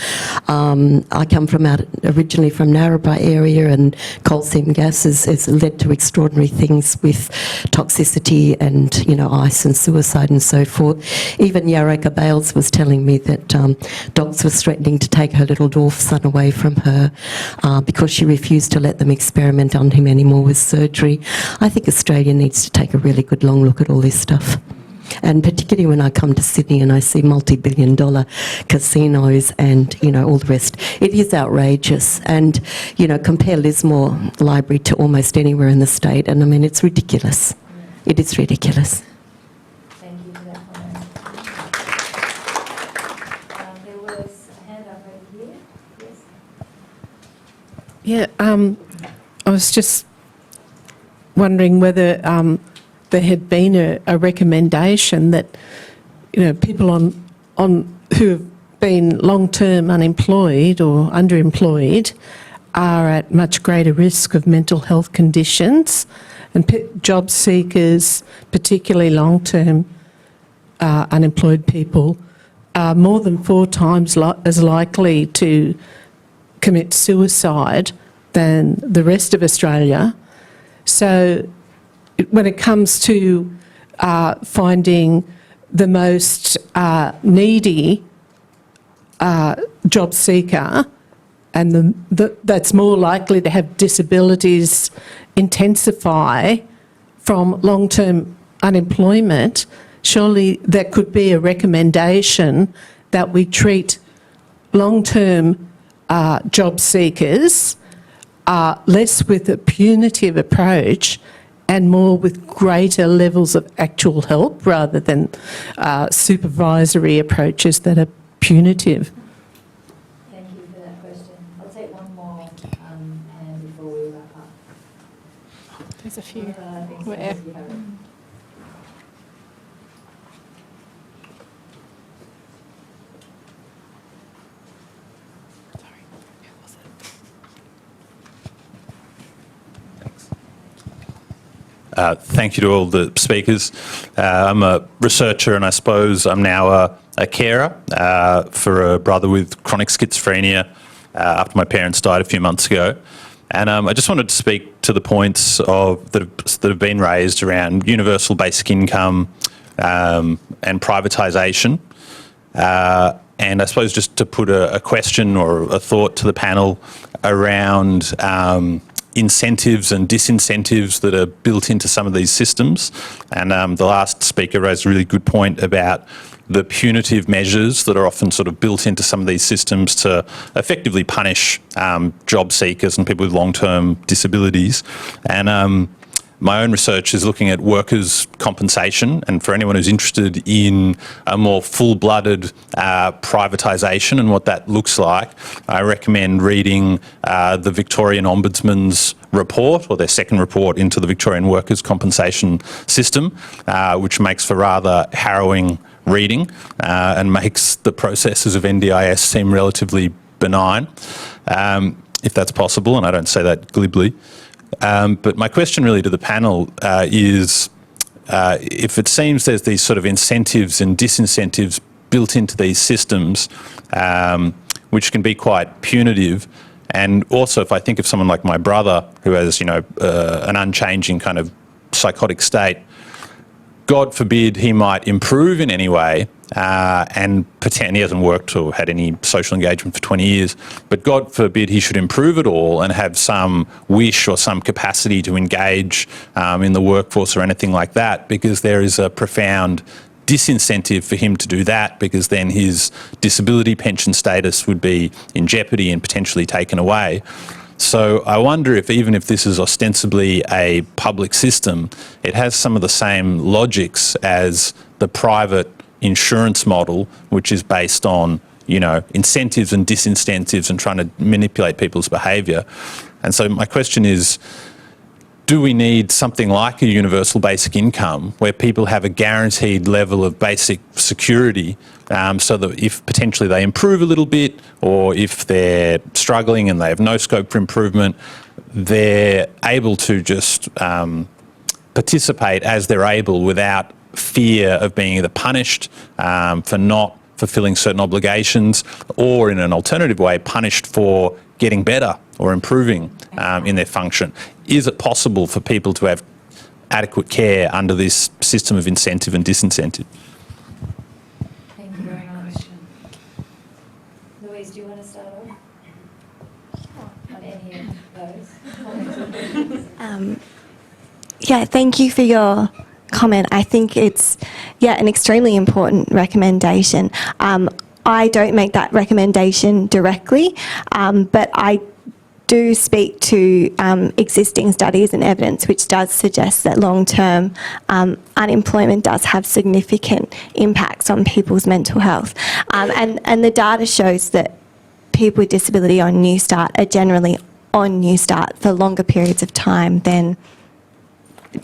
I come from originally from Narrabri area, and coal seam gas has led to extraordinary things with toxicity and, you know, ice and suicide and so forth. Even Yarraka Bales was telling me that dogs were threatening to take her little dwarf son away from her because she refused to let them experiment on him anymore with surgery. I think Australia needs to take a really good long look at all this stuff. And particularly when I come to Sydney and I see multi-billion-dollar casinos and, you know, all the rest. It is outrageous. And, you know, compare Lismore Library to almost anywhere in the state, and I mean, it's ridiculous. It is ridiculous. Thank you for that comment. There was a hand up over here. Yes. Yeah, I was just wondering whether there had been a recommendation that, you know, people on who have been long-term unemployed or underemployed are at much greater risk of mental health conditions, and job seekers, particularly long-term unemployed people, are more than 4 times as likely to commit suicide than the rest of Australia. So when it comes to finding the most needy job seeker, and that's more likely to have disabilities intensify from long-term unemployment, surely there could be a recommendation that we treat long-term job seekers less with a punitive approach and more with greater levels of actual help rather than supervisory approaches that are punitive. Thank you for that question. I'll take one more hand before we wrap up. There's a few. Where? Thank you to all the speakers. I'm a researcher, and I suppose I'm now a carer for a brother with chronic schizophrenia after my parents died a few months ago. And I just wanted to speak to the points that have been raised around universal basic income and privatisation. And I suppose just to put a question or a thought to the panel around incentives and disincentives that are built into some of these systems. And the last speaker raised a really good point about the punitive measures that are often sort of built into some of these systems to effectively punish job seekers and people with long-term disabilities. And my own research is looking at workers' compensation, and for anyone who's interested in a more full-blooded privatisation and what that looks like, I recommend reading the Victorian Ombudsman's report, or their second report into the Victorian workers' compensation system, which makes for rather harrowing reading and makes the processes of NDIS seem relatively benign, if that's possible, and I don't say that glibly. But my question really to the panel is, if it seems there's these sort of incentives and disincentives built into these systems, which can be quite punitive, and also if I think of someone like my brother who has, an unchanging kind of psychotic state, God forbid he might improve in any way, and pretend he hasn't worked or had any social engagement for 20 years, but God forbid he should improve at all and have some wish or some capacity to engage in the workforce or anything like that, because there is a profound disincentive for him to do that, because then his disability pension status would be in jeopardy and potentially taken away. So I wonder if, even if this is ostensibly a public system, it has some of the same logics as the private insurance model, which is based on, incentives and disincentives and trying to manipulate people's behaviour. And so my question is, do we need something like a universal basic income where people have a guaranteed level of basic security, so that if potentially they improve a little bit, or if they're struggling and they have no scope for improvement, they're able to just participate as they're able without fear of being either punished for not fulfilling certain obligations, or in an alternative way, punished for getting better or improving in their function. Is it possible for people to have adequate care under this system of incentive and disincentive? Thank you very much. Louise, do you want to start off on any of those? Thank you for your comment. I think it's, an extremely important recommendation. I don't make that recommendation directly, but I do speak to existing studies and evidence which does suggest that long-term unemployment does have significant impacts on people's mental health. And the data shows that people with disability on Newstart are generally on Newstart for longer periods of time than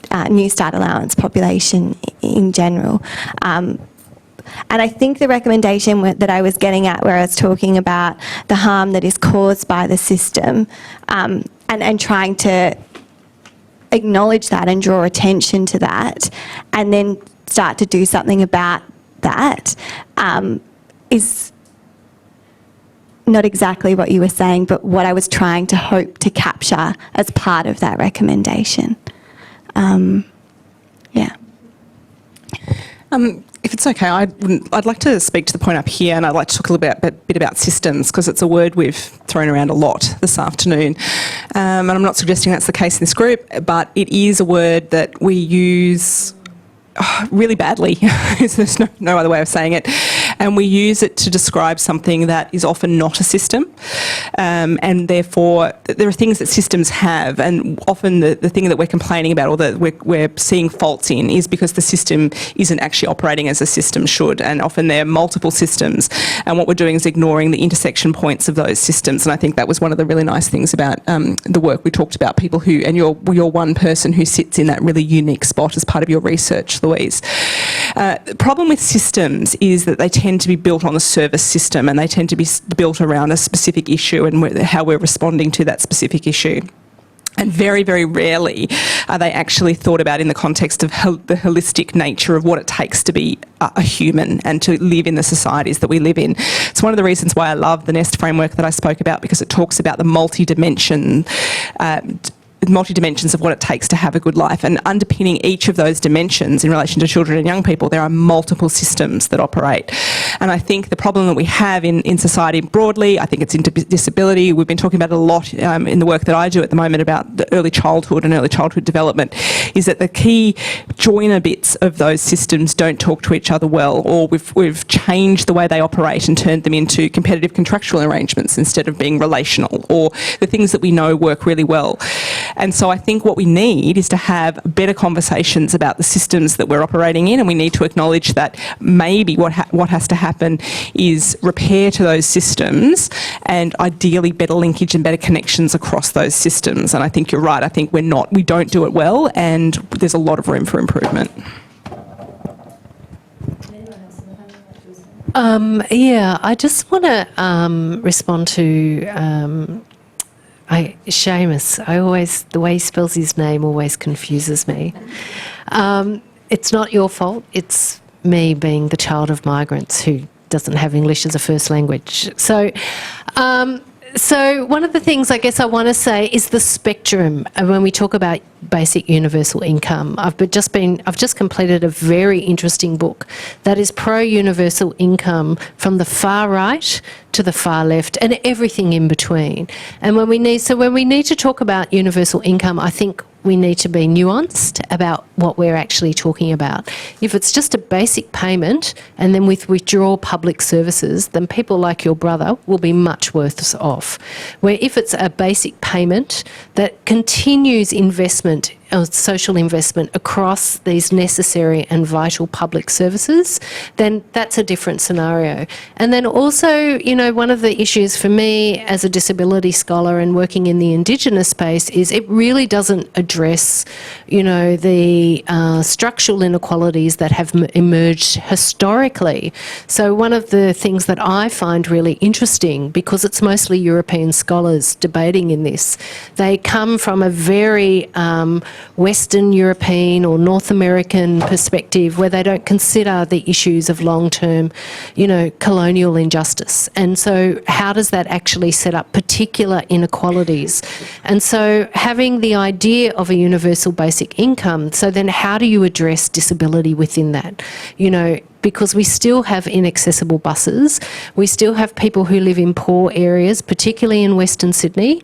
Newstart allowance population in general. And I think the recommendation that I was getting at, where I was talking about the harm that is caused by the system, and trying to acknowledge that and draw attention to that, and then start to do something about that, is not exactly what you were saying, but what I was trying to hope to capture as part of that recommendation. If it's okay, I'd like to speak to the point up here, and I'd like to talk a little bit about systems, because it's a word we've thrown around a lot this afternoon. And I'm not suggesting that's the case in this group, but it is a word that we use really badly. There's no other way of saying it. And we use it to describe something that is often not a system. And therefore, there are things that systems have, and often the thing that we're complaining about, or that we're seeing faults in, is because the system isn't actually operating as a system should. And often there are multiple systems, and what we're doing is ignoring the intersection points of those systems. And I think that was one of the really nice things about the work we talked about, people who, and you're one person who sits in that really unique spot as part of your research, Louise. The problem with systems is that they tend to be built on the service system, and they tend to be built around a specific issue and how we're responding to that specific issue. And very, very rarely are they actually thought about in the context of the holistic nature of what it takes to be a human and to live in the societies that we live in. It's one of the reasons why I love the NEST framework that I spoke about, because it talks about the multi-dimensions of what it takes to have a good life, and underpinning each of those dimensions in relation to children and young people, there are multiple systems that operate. And I think the problem that we have in society broadly, I think it's in disability, we've been talking about it a lot in the work that I do at the moment about the early childhood and early childhood development, is that the key joiner bits of those systems don't talk to each other well, or we've changed the way they operate and turned them into competitive contractual arrangements instead of being relational, or the things that we know work really well. And so I think what we need is to have better conversations about the systems that we're operating in, and we need to acknowledge that maybe what has to happen is repair to those systems, and ideally better linkage and better connections across those systems. And I think you're right. I think we don't do it well, and there's a lot of room for improvement. Anyone else in the panel like to respond? Yeah, I just want to respond to Seamus. The way he spells his name always confuses me. It's not your fault. It's me being the child of migrants who doesn't have English as a first language. So one of the things I guess I want to say is the spectrum. And when we talk about basic universal income, I've just completed a very interesting book that is pro-universal income from the far right to the far left and everything in between. And when we need to talk about universal income, I think we need to be nuanced about what we're actually talking about. If it's just a basic payment and then withdraw public services, then people like your brother will be much worse off. Where if it's a basic payment that continues investment, social investment across these necessary and vital public services, then that's a different scenario. And then also, one of the issues for me as a disability scholar and working in the Indigenous space is it really doesn't address, the structural inequalities that have emerged historically. So one of the things that I find really interesting, because it's mostly European scholars debating in this, they come from a very Western European or North American perspective where they don't consider the issues of long-term, colonial injustice. And so how does that actually set up particular inequalities? And so having the idea of a universal basic income, so then how do you address disability within that? Because we still have inaccessible buses, we still have people who live in poor areas, particularly in Western Sydney,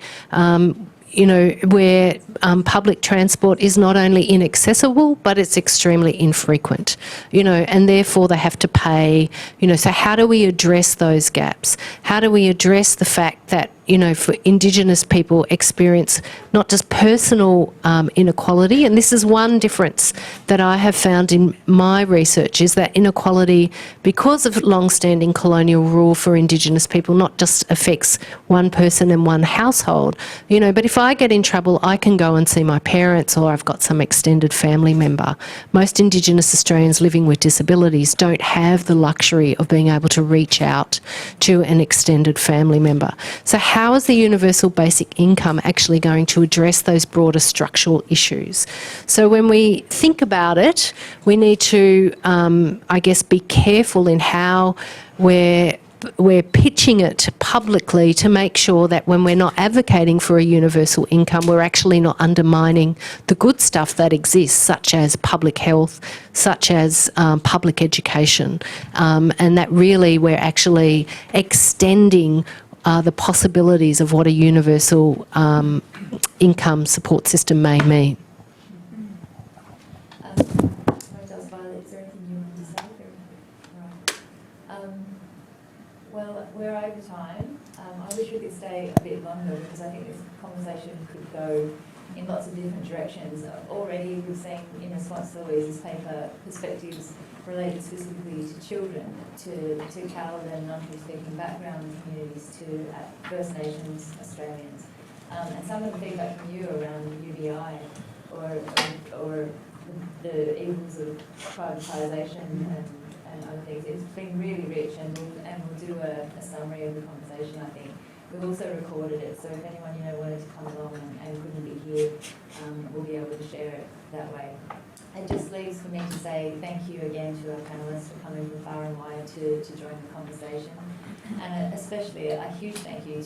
where public transport is not only inaccessible, but it's extremely infrequent, and therefore they have to pay, so how do we address those gaps? How do we address the fact that, for Indigenous people experience not just personal inequality, and this is one difference that I have found in my research, is that inequality, because of long-standing colonial rule for Indigenous people, not just affects one person and one household, but if I get in trouble, I can go and see my parents, or I've got some extended family member. Most Indigenous Australians living with disabilities don't have the luxury of being able to reach out to an extended family member. So how is the universal basic income actually going to address those broader structural issues? So when we think about it, we need to, be careful in how we're pitching it publicly to make sure that when we're not advocating for a universal income, we're actually not undermining the good stuff that exists, such as public health, such as public education, and that really we're actually extending the possibilities of what a universal income support system may mean. Well, we're over time. I wish we could stay a bit longer because I think this conversation could go in lots of different directions. Already we've seen in response to Louise's paper perspectives related specifically to children, to CALD and non-speaking background communities, to First Nations Australians. And some of the feedback from you around UBI or the evils of privatisation and other things. It's been really rich, and we'll do a summary of the conversation, I think. We've also recorded it, so if anyone wanted to come along and couldn't be here, we'll be able to share it that way. It just leaves for me to say thank you again to our panellists for coming from far and wide to join the conversation, and especially a huge thank you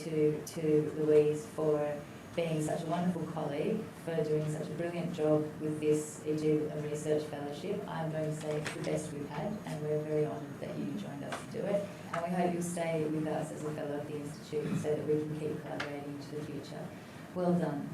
to Louise for being such a wonderful colleague, for doing such a brilliant job with this EG Research Fellowship. I'm going to say it's the best we've had, and we're very honoured that you joined us to do it. And we hope you'll stay with us as a fellow of the Institute so that we can keep collaborating into the future. Well done.